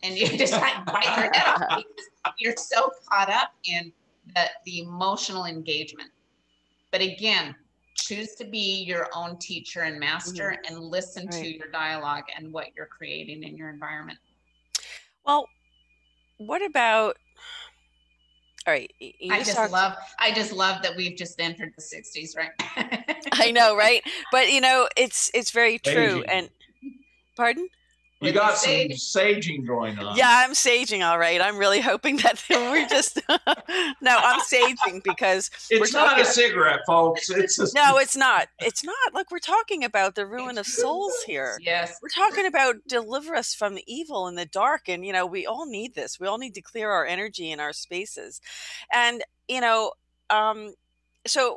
And you just like bite your head off, because you're so caught up in the emotional engagement. But again, choose to be your own teacher and master, and listen to your dialogue and what you're creating in your environment. Well, what about, all right. I just love that we've just entered the 60s, right? I know, right? But it's very true. And pardon? You got some saging going on. Yeah, I'm saging, all right. I'm really hoping that we're just no, I'm saging because it's not a cigarette, folks. No, it's not. It's not. Look, we're talking about the ruin of souls here. Yes. We're talking about deliver us from the evil and the dark. And we all need this. We all need to clear our energy in our spaces. And so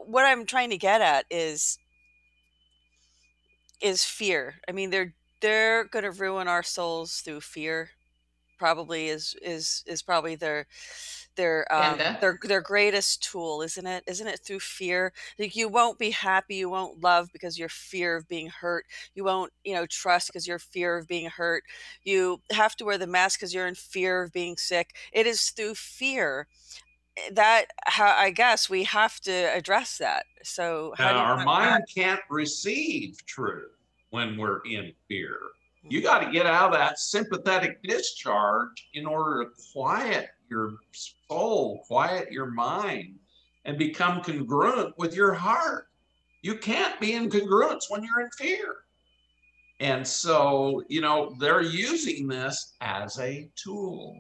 what I'm trying to get at is fear. I mean, they're going to ruin our souls through fear. Probably is probably their greatest tool, isn't it? Isn't it through fear? Like, you won't be happy, you won't love because your fear of being hurt. You won't, trust because your fear of being hurt. You have to wear the mask because you're in fear of being sick. It is through fear that I guess we have to address that. So our mind can't receive truth when we're in fear. You got to get out of that sympathetic discharge in order to quiet your soul, quiet your mind, and become congruent with your heart. You can't be in congruence when you're in fear. And so, they're using this as a tool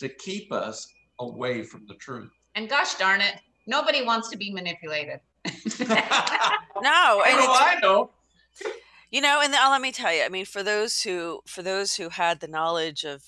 to keep us away from the truth. And gosh darn it, nobody wants to be manipulated. No, I know. And let me tell you, I mean, for those who had the knowledge of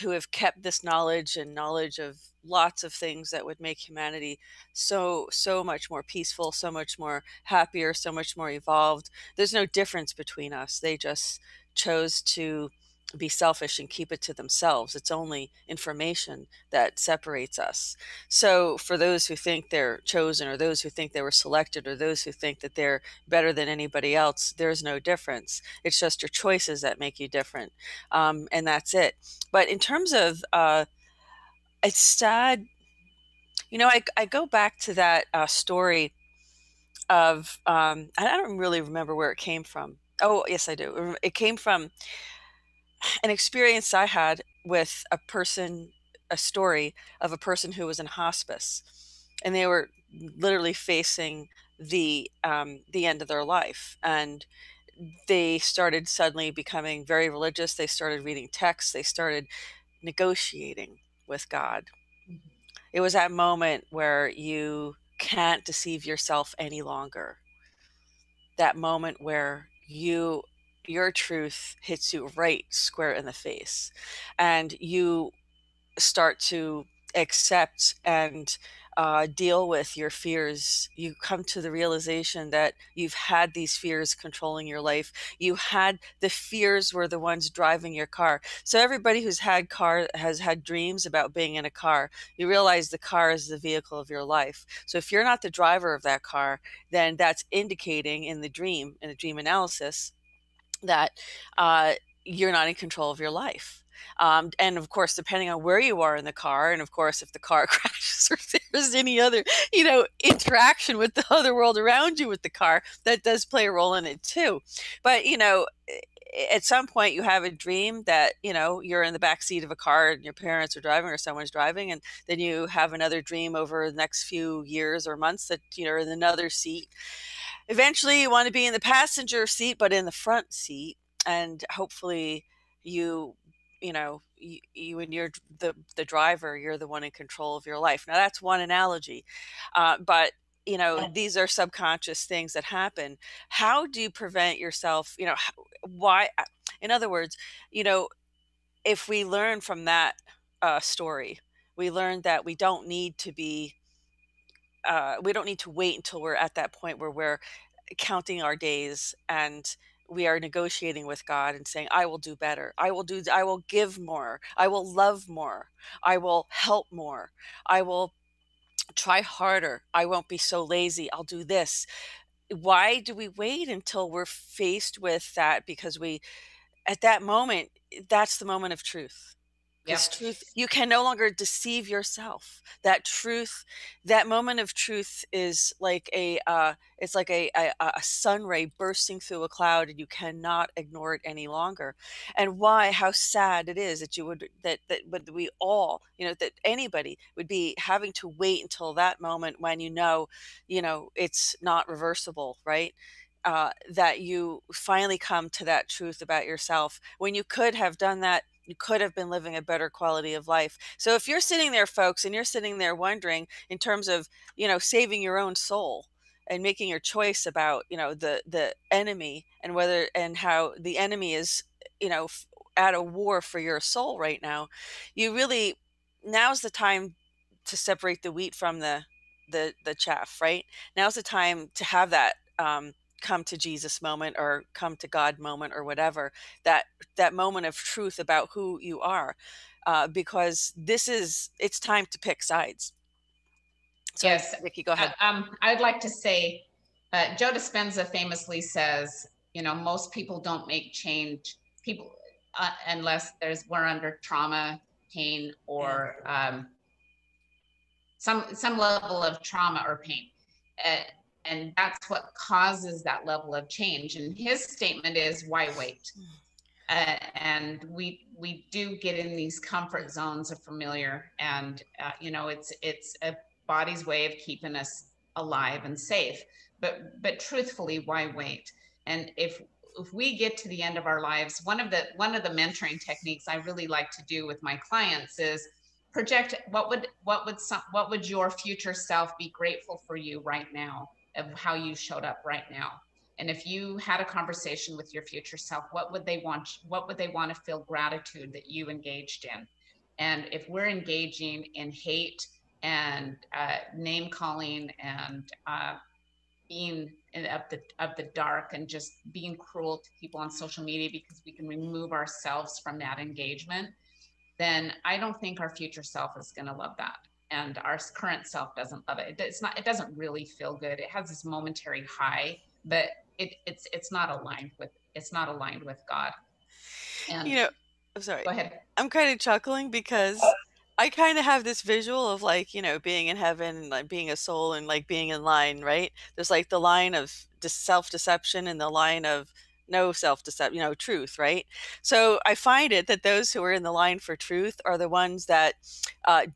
who have kept this knowledge and knowledge of lots of things that would make humanity so much more peaceful, so much more happier, so much more evolved. There's no difference between us. They just chose to be selfish and keep it to themselves. It's only information that separates us. So for those who think they're chosen, or those who think they were selected, or those who think that they're better than anybody else, there's no difference. It's just your choices that make you different. And that's it. But in terms of, it's sad, I go back to that story of, I don't really remember where it came from. Oh, yes, I do. It came from an experience I had with a person, a story of a person who was in hospice, and they were literally facing the end of their life, and they started suddenly becoming very religious. They started reading texts. They started negotiating with God. It was that moment where you can't deceive yourself any longer. That moment where your truth hits you right square in the face, and you start to accept and deal with your fears. You come to the realization that you've had these fears controlling your life. The fears were the ones driving your car. So everybody who's had car has had dreams about being in a car. You realize the car is the vehicle of your life. So if you're not the driver of that car, then that's indicating in the dream analysis, that you're not in control of your life. And of course, depending on where you are in the car, and of course, if the car crashes or if there's any other, interaction with the other world around you with the car, that does play a role in it too. But, at some point you have a dream that, you're in the back seat of a car and your parents are driving or someone's driving. And then you have another dream over the next few years or months that, you're in another seat. Eventually you want to be in the passenger seat, but in the front seat. And hopefully you, you and you're the driver, you're the one in control of your life. Now that's one analogy. But these are subconscious things that happen. How do you prevent yourself, why, in other words, if we learn from that story, we learn that we don't need to wait until we're at that point where we're counting our days and we are negotiating with God and saying, I will do better. I will give more. I will love more. I will help more. I will try harder. I won't be so lazy. I'll do this. Why do we wait until we're faced with that? Because at that moment, that's the moment of truth. Because Yep. truth, you can no longer deceive yourself. That moment of truth is like it's like a sun ray bursting through a cloud, and you cannot ignore it any longer. And how sad it is that that we all, that anybody would be having to wait until that moment when it's not reversible, right? That you finally come to that truth about yourself, when you could have done that. You could have been living a better quality of life. So if you're sitting there, folks, and you're sitting there wondering in terms of, saving your own soul and making your choice about, the enemy, and how the enemy is, at a war for your soul right now, now's the time to separate the wheat from the chaff, right? Now's the time to have that come to Jesus moment, or come to God moment, or whatever, that moment of truth about who you are, because it's time to pick sides. So Yes. Vicki, go ahead. I'd like to say, Joe Dispenza famously says, most people don't make change, unless we're under trauma, pain, or some level of trauma or pain. And that's what causes that level of change. And his statement is, why wait? And we do get in these comfort zones of familiar, and it's a body's way of keeping us alive and safe. But truthfully, why wait? And if we get to the end of our lives, one of the mentoring techniques I really like to do with my clients is project what would your future self be grateful for you right now, of how you showed up right now. And if you had a conversation with your future self, what would they want to feel gratitude that you engaged in? And if we're engaging in hate and name calling and being of the dark and just being cruel to people on social media because we can remove ourselves from that engagement, then I don't think our future self is going to love that. And our current self doesn't love it. It doesn't really feel good. It has this momentary high, but it's not aligned with God. And You know, I'm sorry. go ahead. I'm kind of chuckling because I kind of have this visual of like, being in heaven and like being a soul and like being in line, right? There's like the line of self-deception and the line of no self-deception, truth, right? So I find it that those who are in the line for truth are the ones that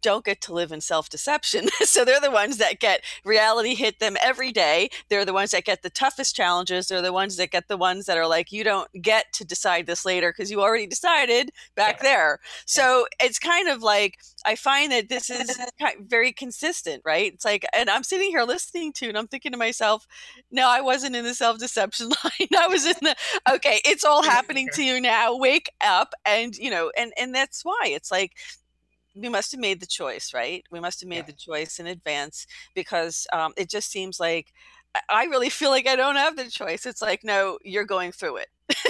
don't get to live in self-deception. So they're the ones that get reality hit them every day. They're the ones that get the toughest challenges. They're the ones that are like, you don't get to decide this later because you already decided back there. So it's kind of like, I find that this is very consistent, right? It's like, and I'm sitting here listening to, and I'm thinking to myself, no, I wasn't in the self-deception line. I was in the, okay, it's all happening to you now. Wake up. And, and that's why it's like, we must have made the choice, right? We must have made the choice in advance because it just seems like I really feel like I don't have the choice. It's like, no, you're going through it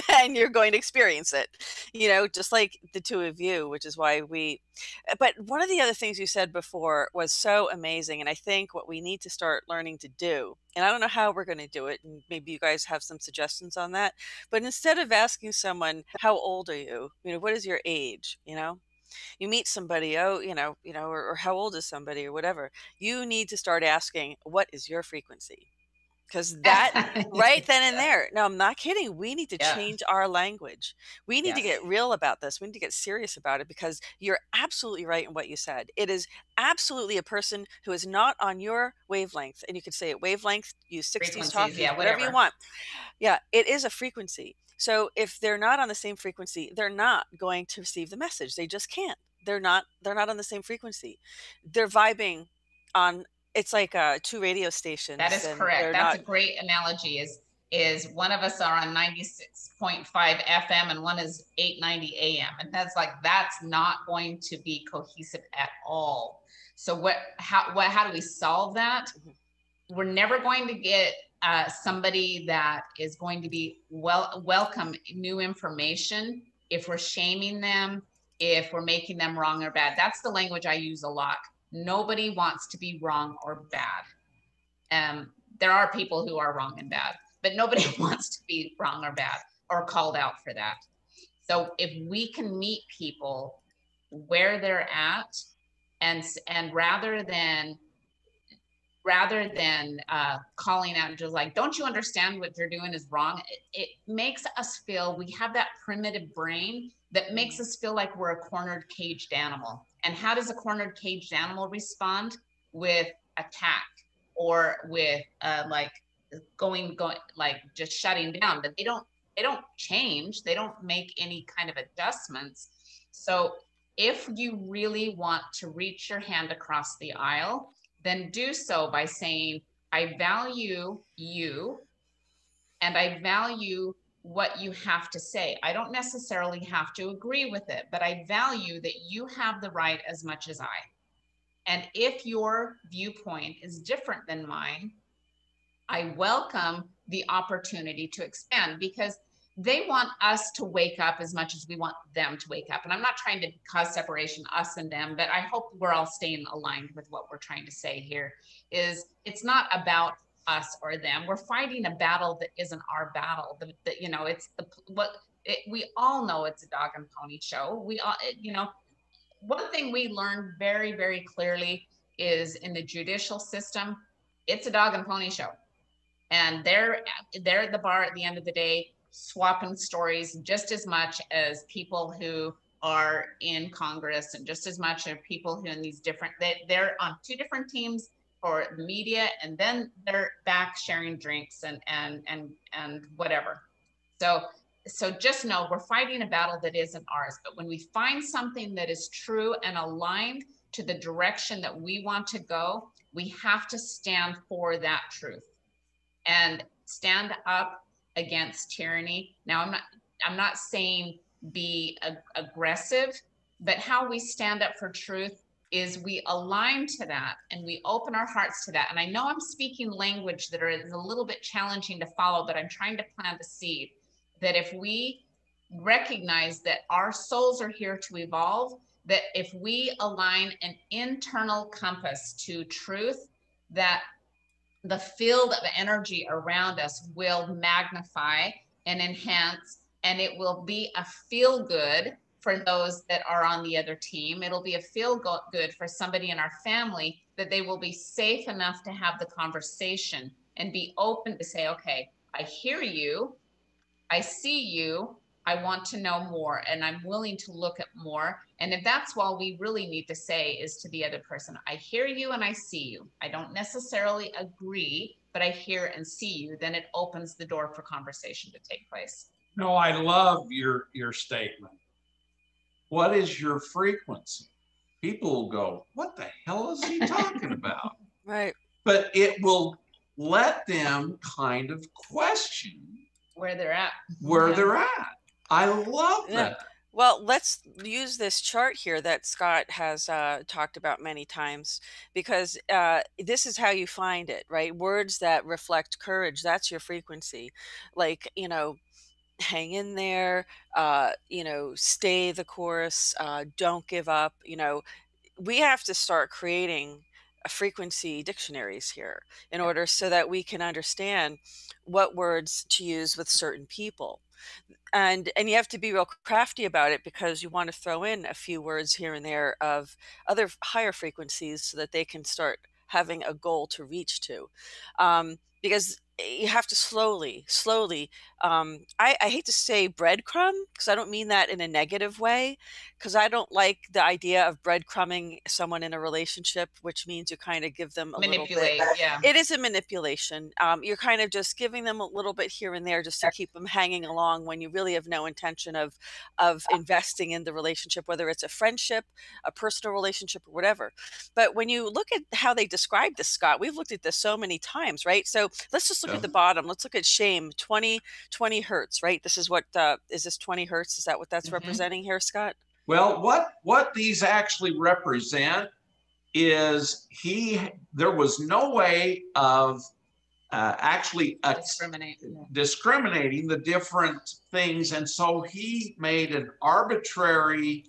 and you're going to experience it, just like the two of you, which is why but one of the other things you said before was so amazing. And I think what we need to start learning to do, and I don't know how we're going to do it, and maybe you guys have some suggestions on that, but instead of asking someone, how old are you? What is your age? You meet somebody, or how old is somebody or whatever. You need to start asking, what is your frequency? Because that right then and there. No, I'm not kidding. We need to change our language. We need to get real about this. We need to get serious about it because you're absolutely right in what you said. It is absolutely a person who is not on your wavelength. And you could say it wavelength, use 60s talk, use whatever you want. Yeah, it is a frequency. So if they're not on the same frequency, they're not going to receive the message. They just can't. They're not on the same frequency. They're vibing on, it's like two radio stations. That is correct. That's a great analogy. Is one of us are on 96.5 FM and one is 890 AM. And that's not going to be cohesive at all. So how do we solve that? We're never going to get somebody that is going to be welcome new information if we're shaming them, if we're making them wrong or bad. That's the language I use a lot. Nobody wants to be wrong or bad. There are people who are wrong and bad, but nobody wants to be wrong or bad or called out for that. So if we can meet people where they're at, and rather than calling out and just like, don't you understand what you're doing is wrong? It makes us feel, we have that primitive brain that makes us feel like we're a cornered caged animal. And how does a cornered caged animal respond? With attack or with going like just shutting down. But they don't change. They don't make any kind of adjustments. So if you really want to reach your hand across the aisle, then do so by saying, I value you and I value what you have to say. I don't necessarily have to agree with it, but I value that you have the right as much as I. And if your viewpoint is different than mine, I welcome the opportunity to expand, because they want us to wake up as much as we want them to wake up. And I'm not trying to cause separation, us and them, but I hope we're all staying aligned with what we're trying to say here. Is it's not about us or them. We're fighting a battle that isn't our battle. We all know it's a dog and pony show. We all, one thing we learned very, very clearly is in the judicial system, it's a dog and pony show. And they're at the bar at the end of the day, swapping stories just as much as people who are in Congress, and just as much as people who in these they're on two different teams for the media, and then they're back sharing drinks and whatever. So just know we're fighting a battle that isn't ours. But when we find something that is true and aligned to the direction that we want to go, we have to stand for that truth and stand up against tyranny. Now, I'm not saying be aggressive, but how we stand up for truth is we align to that and we open our hearts to that. And I know I'm speaking language that is a little bit challenging to follow, but I'm trying to plant the seed that if we recognize that our souls are here to evolve, that if we align an internal compass to truth, that the field of energy around us will magnify and enhance, and it will be a feel good for those that are on the other team. It'll be a feel good for somebody in our family, that they will be safe enough to have the conversation and be open to say, okay, I hear you, I see you, I want to know more, and I'm willing to look at more. And if that's all we really need to say is to the other person, I hear you and I see you. I don't necessarily agree, but I hear and see you. Then it opens the door for conversation to take place. No, I love your statement. What is your frequency? People will go, what the hell is he talking about? Right. But it will let them kind of question where they're at. They're at. I love that. Well, let's use this chart here that Scott has talked about many times, because this is how you find it, right? Words that reflect courage, that's your frequency. Like, you know, hang in there, you know, stay the course, don't give up. You know, we have to start creating frequency dictionaries here in order so that we can understand what words to use with certain people. And you have to be real crafty about it, because you want to throw in a few words here and there of other higher frequencies so that they can start having a goal to reach to. Because you have to slowly, I hate to say breadcrumb, because I don't mean that in a negative way, because I don't like the idea of breadcrumbing someone in a relationship, which means you kind of give them a little bit. Yeah. It is a manipulation. You're kind of just giving them a little bit here and there just to keep them hanging along, when you really have no intention of investing in the relationship, whether it's a friendship, a personal relationship, or whatever. But when you look at how they describe this, Scott, we've looked at this so many times, right? So let's just look at the bottom. Let's look at shame, 20 hertz, right? This is what, is this 20 hertz? Is that what that's representing here, Scott? Well, what these actually represent is there was no way of actually discriminating the different things. And so he made an arbitrary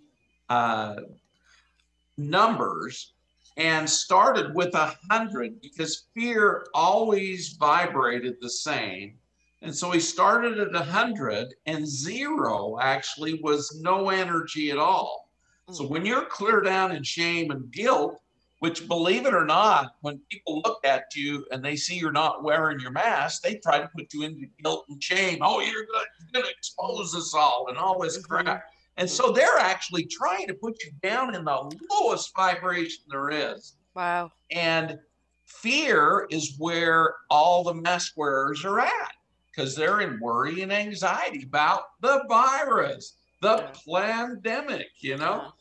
numbers and started with 100, because fear always vibrated the same. And so he started at 100, and 0 actually was no energy at all. So when you're clear down in shame and guilt, which, believe it or not, when people look at you and they see you're not wearing your mask, they try to put you into guilt and shame. Oh, you're going to expose us all and all this crap. And so they're actually trying to put you down in the lowest vibration there is. Wow. And fear is where all the mess wearers are at, because they're in worry and anxiety about the virus, the pandemic, you know?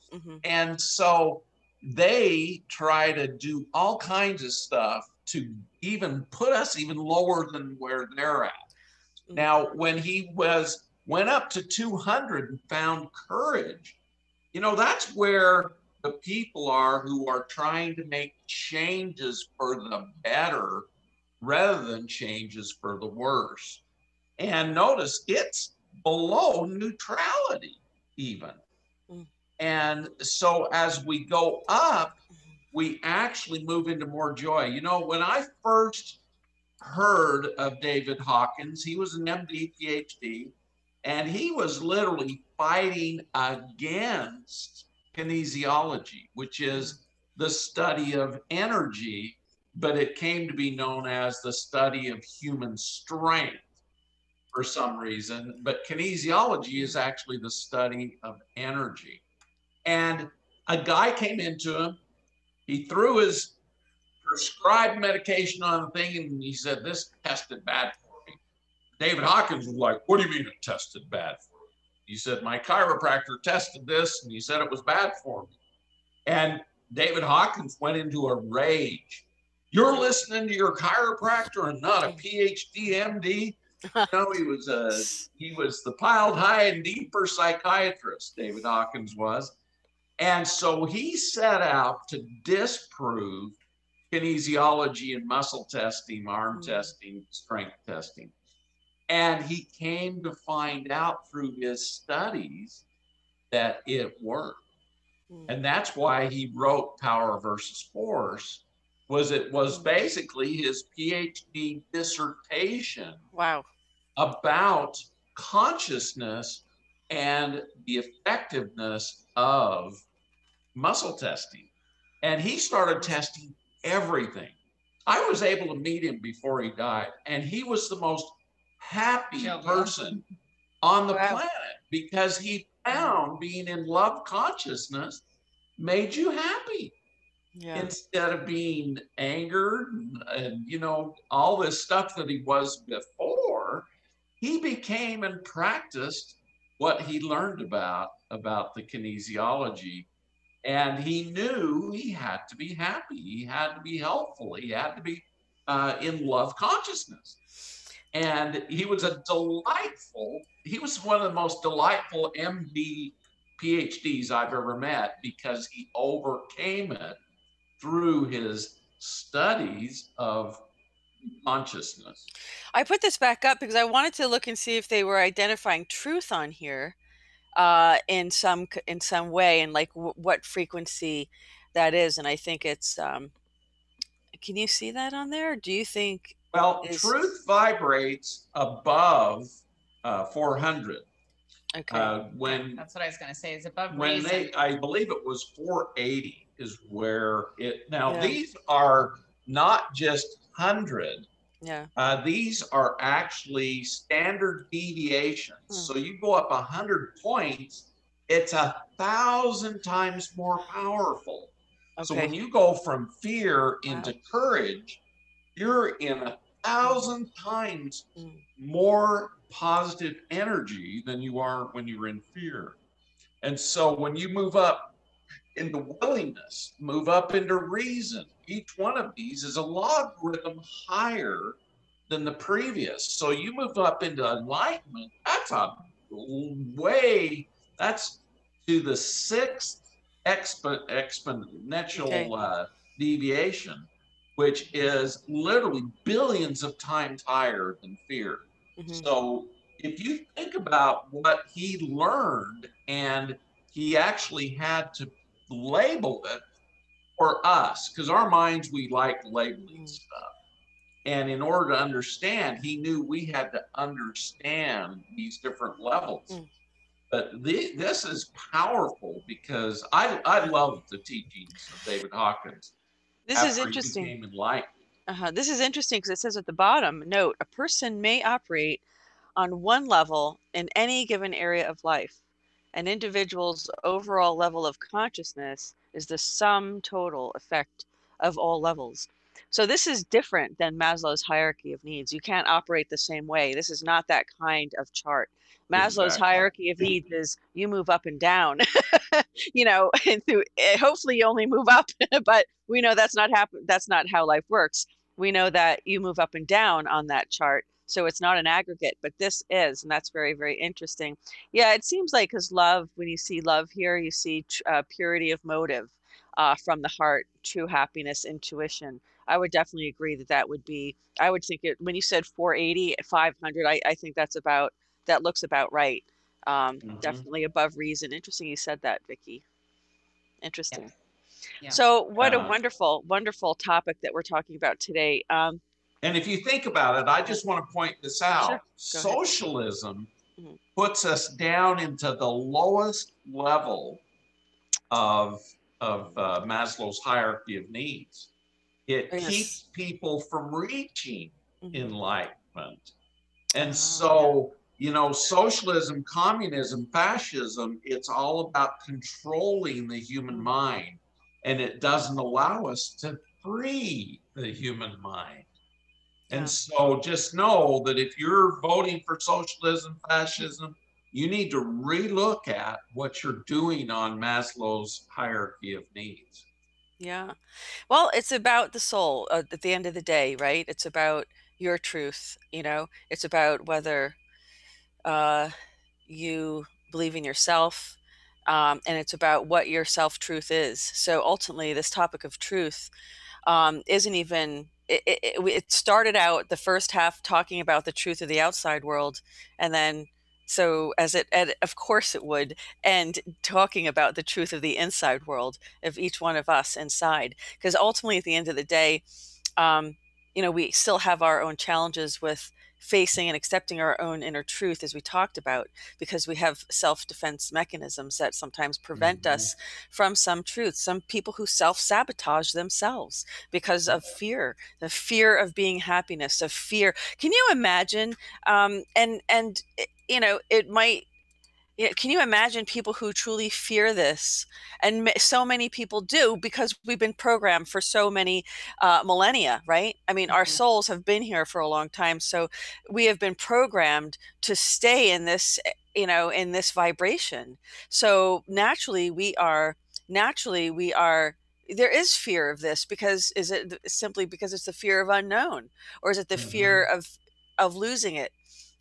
And so they try to do all kinds of stuff to even put us even lower than where they're at. Now, when he went up to 200 and found courage, you know, that's where the people are who are trying to make changes for the better rather than changes for the worse. And notice it's below neutrality even. And so as we go up, we actually move into more joy. You know, when I first heard of David Hawkins, he was an MD, PhD, and he was literally fighting against kinesiology, which is the study of energy, but it came to be known as the study of human strength for some reason. But kinesiology is actually the study of energy. And a guy came into him, he threw his prescribed medication on the thing, and he said, this tested bad for me. David Hawkins was like, what do you mean it tested bad for you? He said, my chiropractor tested this, and he said it was bad for me. And David Hawkins went into a rage. You're listening to your chiropractor and not a PhD MD? No, he was the piled high and deeper psychiatrist, David Hawkins was. And so he set out to disprove kinesiology and muscle testing, arm testing, strength testing. And he came to find out through his studies that it worked. And that's why he wrote Power versus Force, it was basically his PhD dissertation. Wow. About consciousness and the effectiveness of muscle testing. And he started testing everything. I was able to meet him before he died, and he was the most happy person on the planet because he found being in love consciousness made you happy. Yeah. Instead of being angered and you know, all this stuff that he was before, he became and practiced what he learned about the kinesiology. And he knew he had to be happy. He had to be helpful. He had to be in love consciousness. And he was he was one of the most delightful MD PhDs I've ever met because he overcame it through his studies of consciousness. I put this back up because I wanted to look and see if they were identifying truth on here in some way, and like what frequency that is. And I think it's can you see that on there? Do you think? Well, truth vibrates above 400. Okay. That's what I was going to say. Is above reason. I believe it was 480 is where it. Now these are not just 100. Yeah. These are actually standard deviations. So you go up 100 points, it's 1,000 times more powerful. Okay. So when you go from fear into courage, you're in 1,000 times more positive energy than you are when you're in fear. And so when you move up into willingness, move up into reason, each one of these is a logarithm higher than the previous. So you move up into enlightenment, that's that's to the 6th exponential deviation, which is literally billions of times higher than fear. So if you think about what he learned, and he actually had to label it for us, because our minds, we like labeling stuff. And in order to understand, he knew we had to understand these different levels. But this is powerful because I love the teachings of David Hawkins. This is interesting. He became enlightened. This is interesting because it says at the bottom, note, a person may operate on one level in any given area of life. An individual's overall level of consciousness is the sum total effect of all levels. So this is different than Maslow's hierarchy of needs. You can't operate the same way. This is not that kind of chart. Maslow's hierarchy of needs is you move up and down, you know, and hopefully you only move up, but we know that's not how life works. We know that you move up and down on that chart. So it's not an aggregate, but this is, and that's very, very interesting. Yeah, it seems like, because love, when you see love here, you see purity of motive from the heart, true happiness, intuition. I would definitely agree that would be, I would think it, when you said 480 at 500, I think that looks about right. Definitely above reason. Interesting you said that, Vicki. Interesting. Yeah. So what a wonderful, wonderful topic that we're talking about today. And if you think about it, I just want to point this out. Sure. Socialism puts us down into the lowest level of Maslow's hierarchy of needs. It keeps people from reaching enlightenment. And so, you know, socialism, communism, fascism, it's all about controlling the human mind. And it doesn't allow us to free the human mind. And so just know that if you're voting for socialism, fascism, you need to relook at what you're doing on Maslow's hierarchy of needs. Yeah. Well, it's about the soul at the end of the day, right? It's about your truth, you know? It's about whether you believe in yourself, and it's about what your self-truth is. So ultimately, this topic of truth isn't even, it started out the first half talking about the truth of the outside world, and then so of course it would end talking about the truth of the inside world of each one of us inside, because ultimately at the end of the day, um, we still have our own challenges with facing and accepting our own inner truth, as we talked about, because we have self-defense mechanisms that sometimes prevent us from some truth. Some people who self-sabotage themselves because of fear, the fear of being happiness, of fear. Can you imagine? It might. Yeah, can you imagine people who truly fear this? And so many people do, because we've been programmed for so many millennia, right? I mean, our souls have been here for a long time, so we have been programmed to stay in this, in this vibration. So naturally we are. There is fear of this, because is it simply because it's the fear of unknown, or is it the fear of losing it?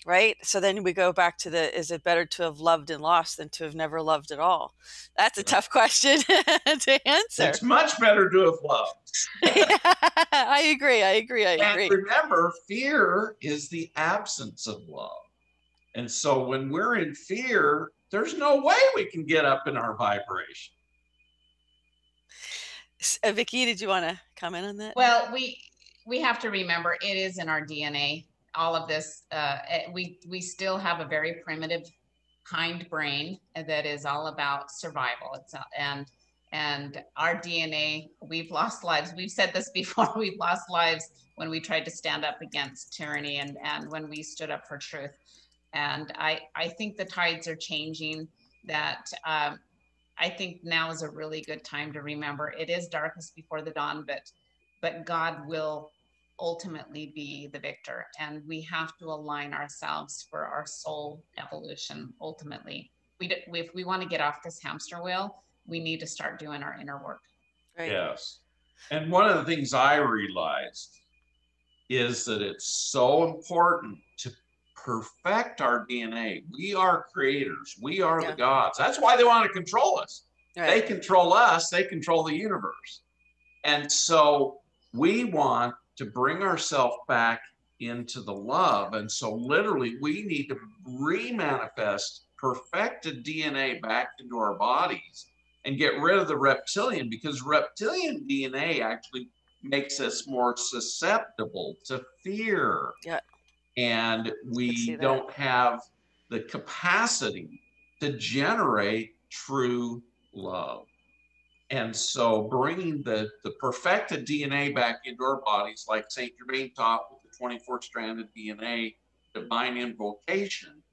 Right? So then we go back to is it better to have loved and lost than to have never loved at all? That's a tough question to answer. It's much better to have loved. Yeah, I agree. And remember, fear is the absence of love. And so when we're in fear, there's no way we can get up in our vibration. Vicki, did you want to comment on that? Well, we have to remember it is in our DNA. All of this, we still have a very primitive kind brain that is all about survival. And our DNA, we've lost lives. We've said this before, we've lost lives when we tried to stand up against tyranny and when we stood up for truth. And I think the tides are changing, that I think now is a really good time to remember it is darkest before the dawn, but God will ultimately be the victor, and we have to align ourselves for our soul evolution. Ultimately, if we want to get off this hamster wheel, we need to start doing our inner work. Right. Yes. And one of the things I realized is that it's so important to perfect our DNA. We are creators. We are the gods. That's why they want to control us. Right. They control us. They control the universe. And so we want to bring ourselves back into the love. And so literally we need to remanifest perfected DNA back into our bodies and get rid of the reptilian, because reptilian DNA actually makes us more susceptible to fear. Yeah. And we don't have the capacity to generate true love. And so bringing the perfected DNA back into our bodies, like St. Germain taught with the 24-stranded DNA, divine invocation,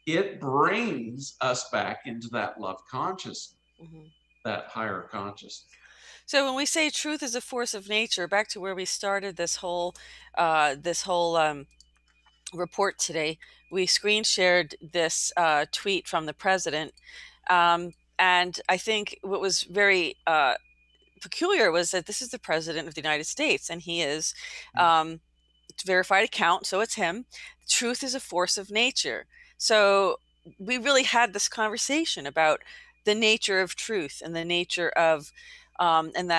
it brings us back into that love consciousness, that higher consciousness. So when we say truth is a force of nature, back to where we started this whole report today, we screen shared this tweet from the president. And I think what was very peculiar was that this is the president of the United States, and he is it's verified account, so it's him. Truth is a force of nature. So we really had this conversation about the nature of truth and the nature of and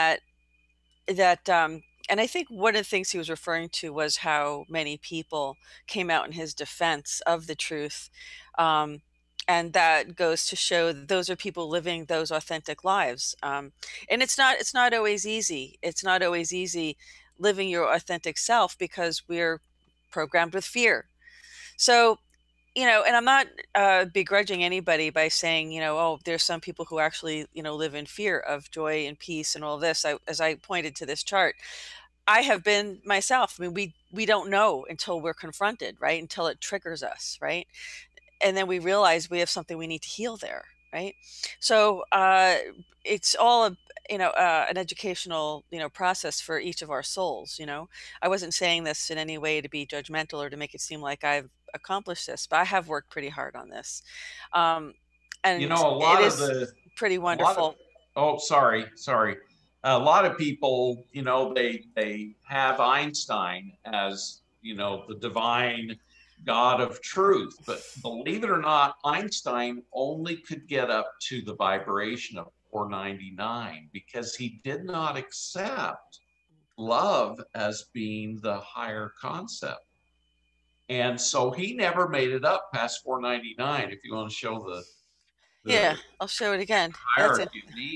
and I think one of the things he was referring to was how many people came out in his defense of the truth. And that goes to show that those are people living those authentic lives. And it's not always easy. It's not always easy living your authentic self, because we're programmed with fear. So, and I'm not begrudging anybody by saying, oh, there's some people who actually, live in fear of joy and peace and all this. As I pointed to this chart, I have been myself. I mean, we don't know until we're confronted, right? Until it triggers us, right? And then we realize we have something we need to heal there, right? So it's all an educational process for each of our souls. I wasn't saying this in any way to be judgmental or to make it seem like I've accomplished this, but I have worked pretty hard on this, and a lot it of is pretty wonderful. Sorry. A lot of people, they have Einstein as the divine God of truth. But believe it or not, Einstein only could get up to the vibration of 499 because he did not accept love as being the higher concept. And so he never made it up past 499. If you want to show Yeah, the I'll show it again. hierarchy of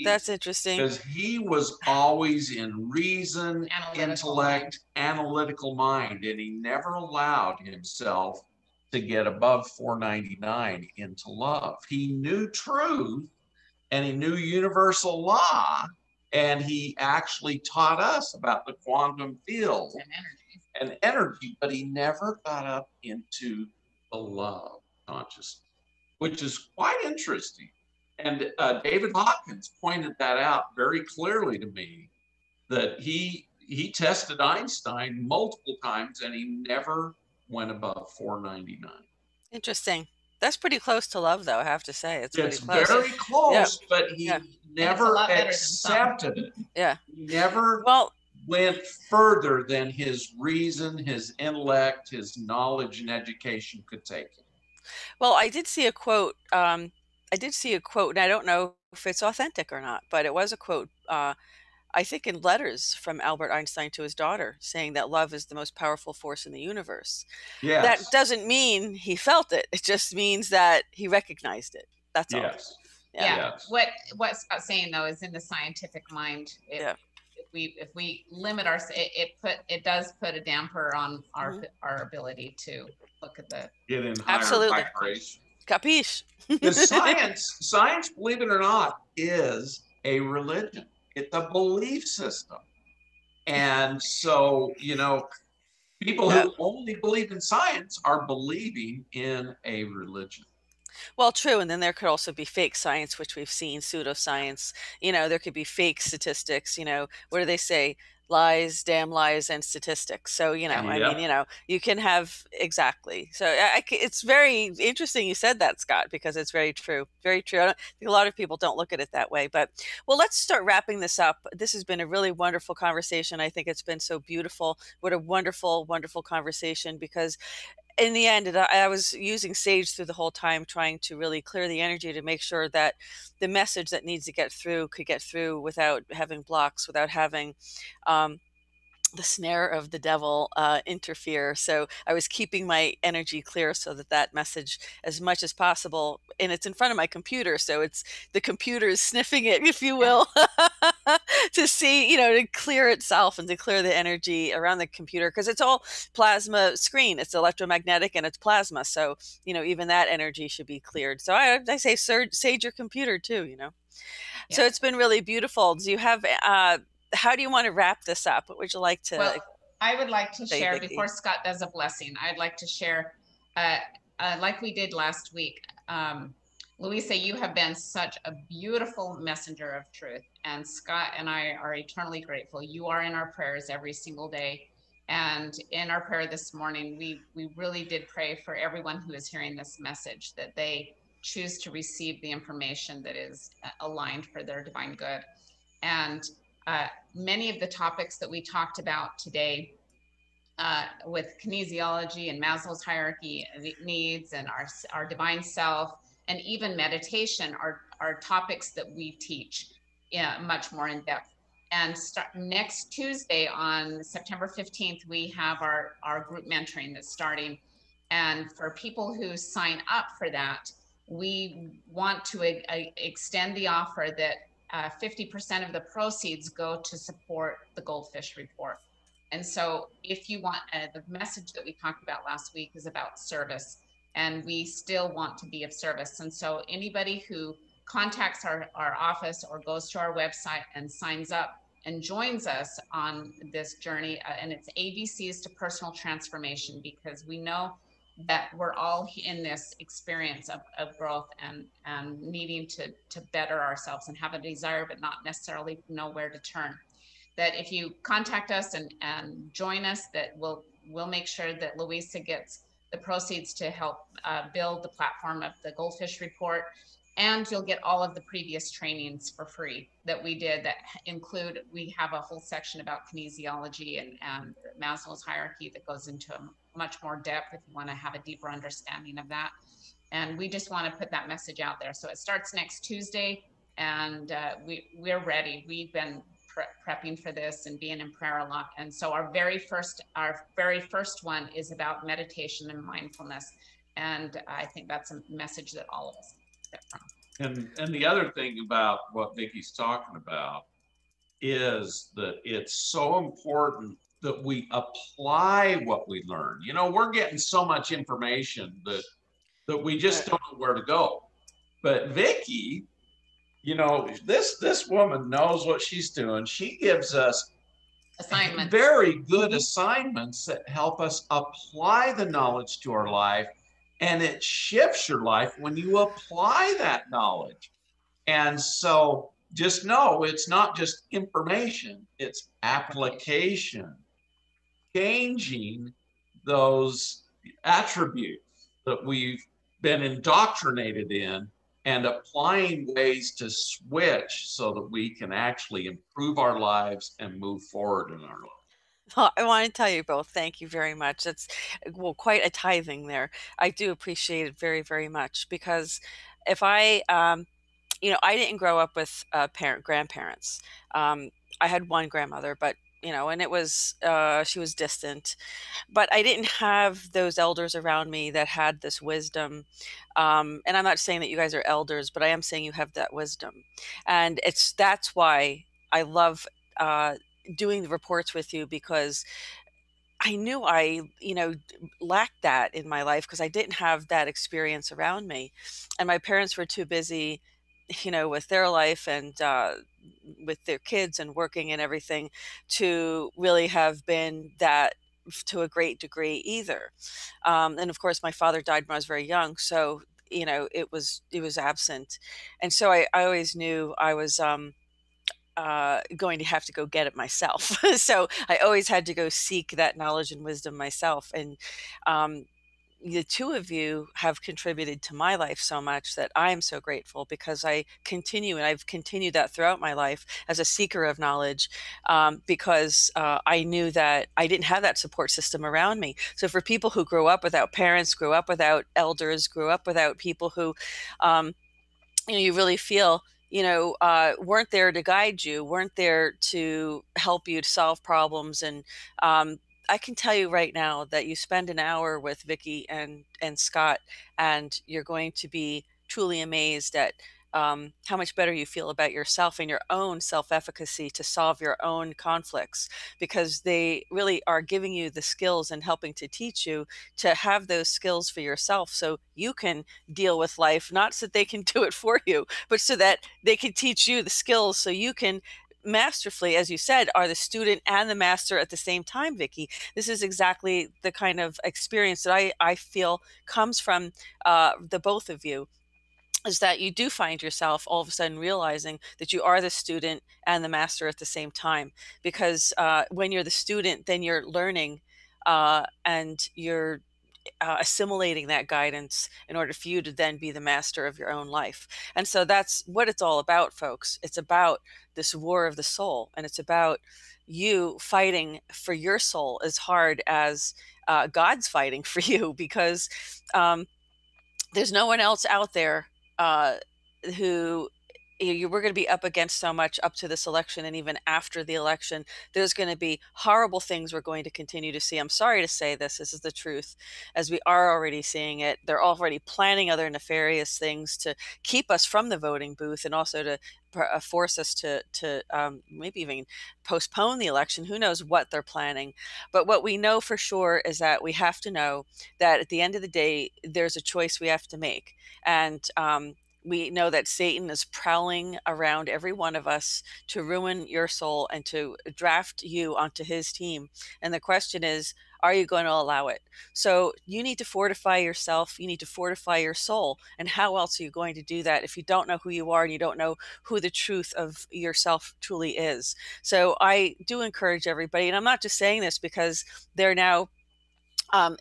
That's needs, interesting. because he was always in reason, intellect, analytical mind, and he never allowed himself to get above 499 into love. He knew truth and he knew universal law, and he actually taught us about the quantum field and energy, but he never got up into the love consciousness, which is quite interesting. And David Hawkins pointed that out very clearly to me, that he tested Einstein multiple times and he never went above 499. Interesting. That's pretty close to love, though, I have to say. It's pretty It's close. very close, Yeah. but he Yeah. never accepted it. Yeah. He never went further than his reason, his intellect, his knowledge and education could take him. Well, I did see a quote. And I don't know if it's authentic or not, but it was a quote, I think in letters from Albert Einstein to his daughter, saying that love is the most powerful force in the universe. Yes. That doesn't mean he felt it. It just means that he recognized it. That's all. Yes. Yeah. What Scott's saying though is in the scientific mind. If we limit it does put a damper on our ability to look at the get in higher vibration. Capiche? Because science, believe it or not, is a religion. It's a belief system. And so, people who only believe in science are believing in a religion. Well, true. And then there could also be fake science, which we've seen, pseudoscience. There could be fake statistics. What do they say? Lies, damn lies, and statistics. So, I mean, you can have exactly. So it's very interesting you said that, Scott, because it's very true. Very true. I think a lot of people don't look at it that way. But, well, let's start wrapping this up. This has been a really wonderful conversation. I think it's been so beautiful. What a wonderful, wonderful conversation, because in the end, I was using sage through the whole time, trying to really clear the energy to make sure that the message that needs to get through could get through without having blocks, without having the snare of the devil interfere. So I was keeping my energy clear so that message, as much as possible, and it's in front of my computer, so it's the computer is sniffing it, if you will, to see, to clear itself and to clear the energy around the computer, because it's all plasma screen. It's electromagnetic and it's plasma, so even that energy should be cleared. So I say sage your computer too. So it's been really beautiful. Do you have how do you want to wrap this up? What would you like to? Well, I would like to share, Vicki? before Scott does a blessing, I'd like to share, like we did last week. Louisa, you have been such a beautiful messenger of truth, and Scott and I are eternally grateful. You are in our prayers every single day. And in our prayer this morning, we really did pray for everyone who is hearing this message, that they choose to receive the information that is aligned for their divine good. And many of the topics that we talked about today with kinesiology and Maslow's hierarchy of needs and our divine self, and even meditation are topics that we teach much more in depth. And next Tuesday on September 15th, we have our group mentoring that's starting. And for people who sign up for that, we want to extend the offer that 50% of the proceeds go to support the GoldFish Report. And so if you want, the message that we talked about last week is about service, and we still want to be of service. And so anybody who contacts our office or goes to our website and signs up and joins us on this journey, and it's ABCs to personal transformation, because we know that we're all in this experience of growth and needing to better ourselves and have a desire, but not necessarily know where to turn. That if you contact us and join us, that we'll make sure that Louisa gets the proceeds to help build the platform of the GoldFish Report. And you'll get all of the previous trainings for free that we did that include, we have a whole section about kinesiology and Maslow's hierarchy that goes into much more depth if you want to have a deeper understanding of that. And we just want to put that message out there. So it starts next Tuesday, and we're ready. We've been prepping for this and being in prayer a lot. And so our very first one is about meditation and mindfulness. And I think that's a message that all of us get from. And the other thing about what Vicki's talking about is that it's so important that we apply what we learn. You know, we're getting so much information that we just don't know where to go. But Vicki, you know, this woman knows what she's doing. She gives us assignments, very good assignments that help us apply the knowledge to our life. And it shifts your life when you apply that knowledge. And so just know it's not just information, it's application, changing those attributes that we've been indoctrinated in and applying ways to switch so that we can actually improve our lives and move forward in our lives. Well, I want to tell you both, thank you very much. That's, well, quite a tithing there. I do appreciate it very, very much, because if I, I didn't grow up with grandparents. I had one grandmother, but and it was she was distant. But I didn't have those elders around me that had this wisdom. And I'm not saying that you guys are elders, but I am saying you have that wisdom, and that's why I love doing the reports with you, because I knew I, lacked that in my life because I didn't have that experience around me. And my parents were too busy, with their life and with their kids and working and everything, to really have been that to a great degree either. And of course, my father died when I was very young. So, it was absent. And so I always knew I was, going to have to go get it myself. So I always had to go seek that knowledge and wisdom myself. And um, the two of you have contributed to my life so much that I am so grateful, because I've continued that throughout my life as a seeker of knowledge, because I knew that I didn't have that support system around me. So for people who grew up without parents, grew up without elders, grew up without people who, um, you really feel, weren't there to guide you, weren't there to help you to solve problems. And I can tell you right now that you spend an hour with Vicki and Scott, and you're going to be truly amazed at how much better you feel about yourself and your own self-efficacy to solve your own conflicts, because they really are giving you the skills and helping to teach you to have those skills for yourself, so you can deal with life, not so that they can do it for you, but so that they can teach you the skills so you can masterfully, as you said, are the student and the master at the same time, Vicki. This is exactly the kind of experience that I feel comes from the both of you, is that you do find yourself all of a sudden realizing that you are the student and the master at the same time. Because when you're the student, then you're learning and you're assimilating that guidance in order for you to then be the master of your own life. And so that's what it's all about, folks. It's about this war of the soul, and it's about you fighting for your soul as hard as God's fighting for you, because there's no one else out there who we're going to be up against so much up to this election, and even after the election. There's going to be horrible things we're going to continue to see. I'm sorry to say this is the truth, as we are already seeing it. They're already planning other nefarious things to keep us from the voting booth, and also to force us to maybe even postpone the election. Who knows what they're planning? But what we know for sure is that we have to know that at the end of the day, there's a choice we have to make. And we know that Satan is prowling around every one of us to ruin your soul and to draft you onto his team. And the question is, are you going to allow it? So you need to fortify yourself. You need to fortify your soul. And how else are you going to do that if you don't know who you are and you don't know who the truth of yourself truly is? So I do encourage everybody, and I'm not just saying this because they're now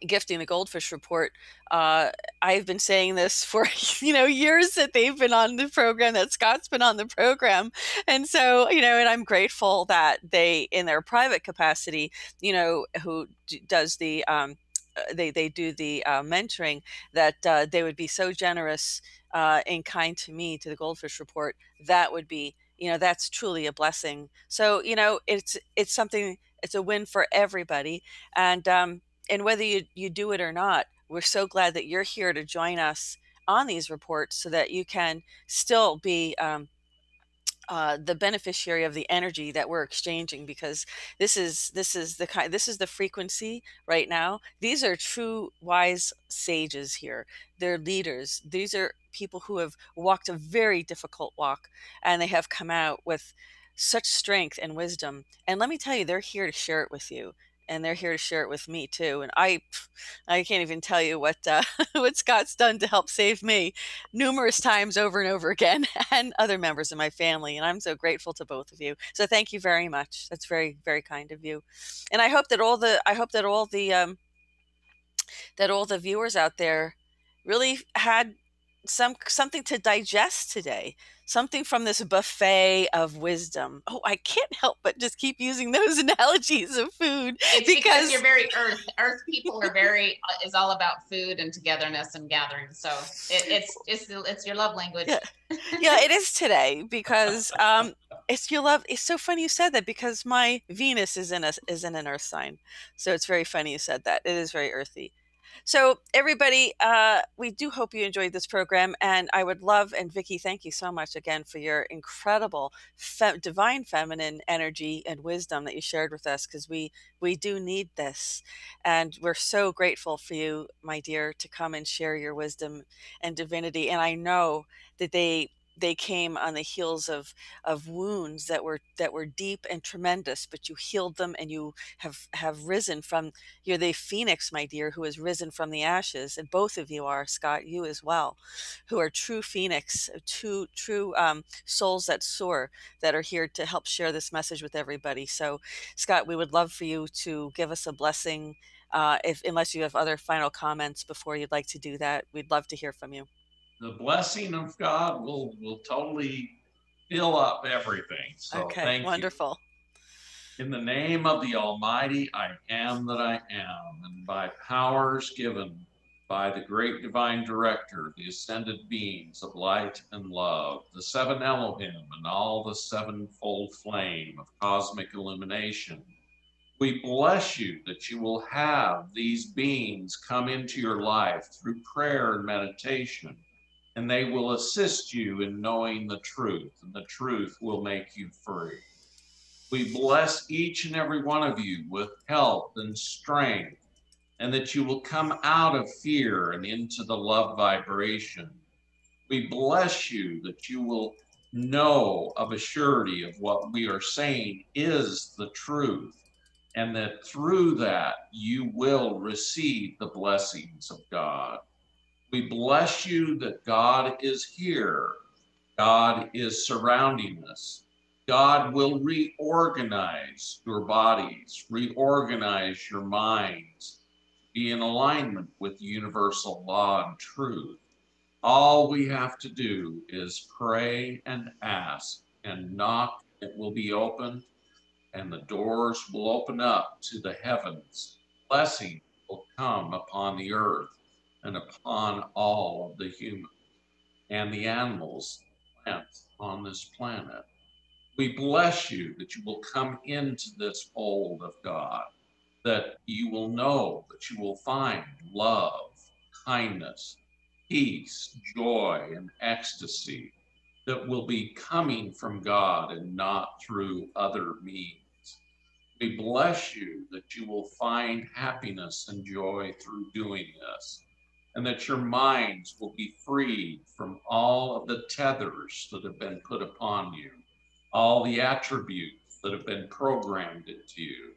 gifting the Goldfish Report. I've been saying this for years that they've been on the program, that Scott's been on the program, and so and I'm grateful that they, in their private capacity, who does the they do the mentoring, that they would be so generous and kind to me, to the Goldfish Report. That would be, that's truly a blessing. So it's something. It's a win for everybody, and whether you do it or not, we're so glad that you're here to join us on these reports so that you can still be the beneficiary of the energy that we're exchanging, because this is the frequency right now. These are true wise sages here. They're leaders. These are people who have walked a very difficult walk, and they have come out with such strength and wisdom. And let me tell you, they're here to share it with you. And they're here to share it with me too. And I can't even tell you what what Scott's done to help save me numerous times over and over again, and other members of my family. And I'm so grateful to both of you. So thank you very much. That's very, very kind of you. And I hope that all the viewers out there really had something to digest today, something from this buffet of wisdom. Oh, I can't help but just keep using those analogies of food. It's because you're very earth people are very is all about food and togetherness and gathering. So it's your love language. Yeah. Yeah, it is today, because it's your love. It's so funny you said that, because my Venus is in an earth sign. So it's very funny you said that. It is very earthy. So everybody, we do hope you enjoyed this program, and I would love, and Vicki, thank you so much again for your incredible divine feminine energy and wisdom that you shared with us, because we do need this, and we're so grateful for you, my dear, to come and share your wisdom and divinity. And I know that they came on the heels of wounds that were deep and tremendous, but you healed them, and you have risen from. You're the phoenix, my dear, who has risen from the ashes, and both of you are, Scott, you as well, who are true phoenix, true souls that soar, that are here to help share this message with everybody. So, Scott, we would love for you to give us a blessing. Unless you have other final comments before you'd like to do that, we'd love to hear from you. The blessing of God will totally fill up everything. So Okay, thank wonderful. you. In the name of the Almighty, I am that I am, and by powers given by the great divine director, the ascended beings of light and love, the seven Elohim and all the sevenfold flame of cosmic illumination, we bless you that you will have these beings come into your life through prayer and meditation, and they will assist you in knowing the truth, and the truth will make you free. We bless each and every one of you with health and strength, and that you will come out of fear and into the love vibration. We bless you that you will know of a surety of what we are saying is the truth, and that through that you will receive the blessings of God. We bless you that God is here. God is surrounding us. God will reorganize your bodies, reorganize your minds, be in alignment with universal law and truth. All we have to do is pray and ask and knock. It will be opened, and the doors will open up to the heavens. Blessing will come upon the earth and upon all of the humans and the animals, plants on this planet. We bless you that you will come into this fold of God, that you will know, that you will find love, kindness, peace, joy, and ecstasy that will be coming from God and not through other means. We bless you that you will find happiness and joy through doing this, and that your minds will be freed from all of the tethers that have been put upon you, all the attributes that have been programmed into you.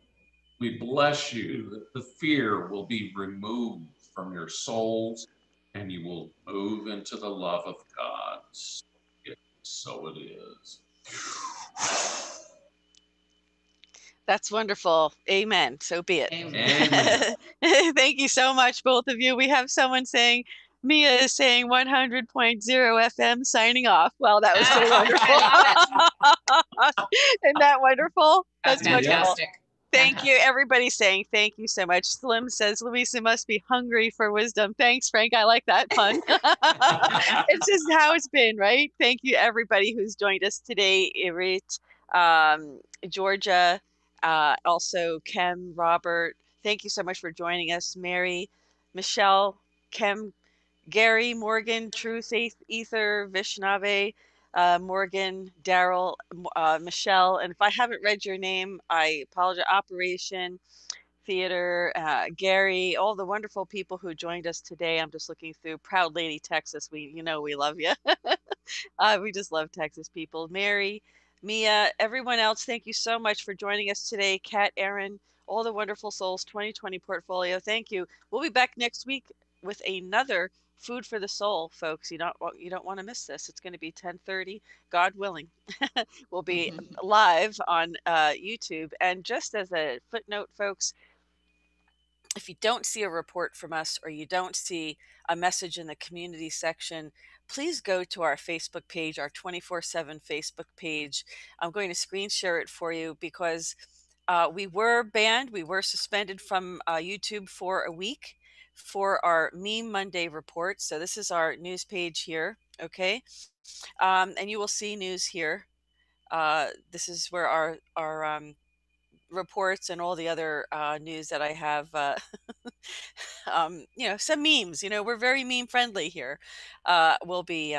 We bless you that the fear will be removed from your souls, and you will move into the love of God. So it is. That's wonderful. Amen. So be it. Amen. Amen. Thank you so much, both of you. We have someone saying, Mia is saying 100.0 FM signing off. Well, that was so wonderful. I love Isn't that wonderful? That's That's wonderful. fantastic. Thank you. Fantastic. Everybody's saying thank you so much. Slim says, Louisa must be hungry for wisdom. Thanks, Frank. I like that pun. It's just how it's been, right? Thank you, everybody who's joined us today. Irit, Georgia, also Kem, Robert. Thank you so much for joining us. Mary, Michelle, Kem, Gary, Morgan, Truth, Ether, Vishnave, Morgan, Daryl, Michelle. And if I haven't read your name, I apologize. Operation, Theater, Gary, all the wonderful people who joined us today. I'm just looking through. Proud Lady Texas. We love you. We just love Texas people. Mary, Mia, everyone else, thank you so much for joining us today. Kat, Aaron, all the wonderful souls 2020 portfolio. Thank you. We'll be back next week with another Food for the Soul, folks. You don't want to miss this. It's going to be 10:30, God willing. We'll be live on YouTube. And just as a footnote, folks, if you don't see a report from us or you don't see a message in the community section, please go to our Facebook page, our 24/7 Facebook page. I'm going to screen share it for you because we were banned, we were suspended from YouTube for a week for our Meme Monday report. So this is our news page here, okay? And you will see news here. This is where our reports and all the other news that I have, some memes. We're very meme friendly here. Will be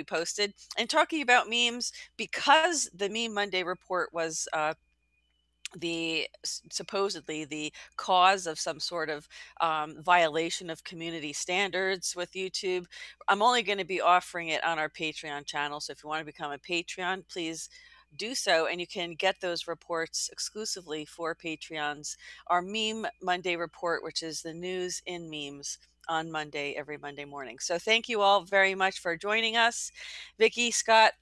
posted. And talking about memes, because the Meme Monday report was supposedly the cause of some sort of violation of community standards with YouTube. I'm only going to be offering it on our Patreon channel. So if you want to become a Patreon, please do so, and you can get those reports exclusively for Patreons. Our Meme Monday report, which is the news in memes on Monday, every Monday morning. So thank you all very much for joining us. Vicki, Scott,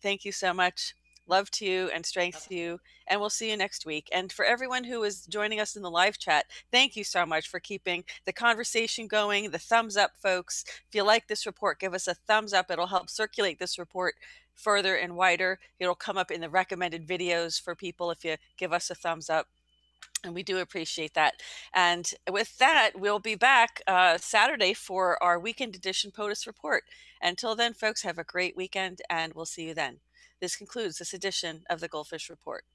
thank you so much. Love to you and strength to you. And we'll see you next week. And for everyone who is joining us in the live chat, thank you so much for keeping the conversation going. The thumbs up, folks. If you like this report, give us a thumbs up. It'll help circulate this report further and wider. It'll come up in the recommended videos for people if you give us a thumbs up. And we do appreciate that. And with that, we'll be back Saturday for our weekend edition POTUS report. Until then, folks, have a great weekend, and we'll see you then. This concludes this edition of the GoldFish Report.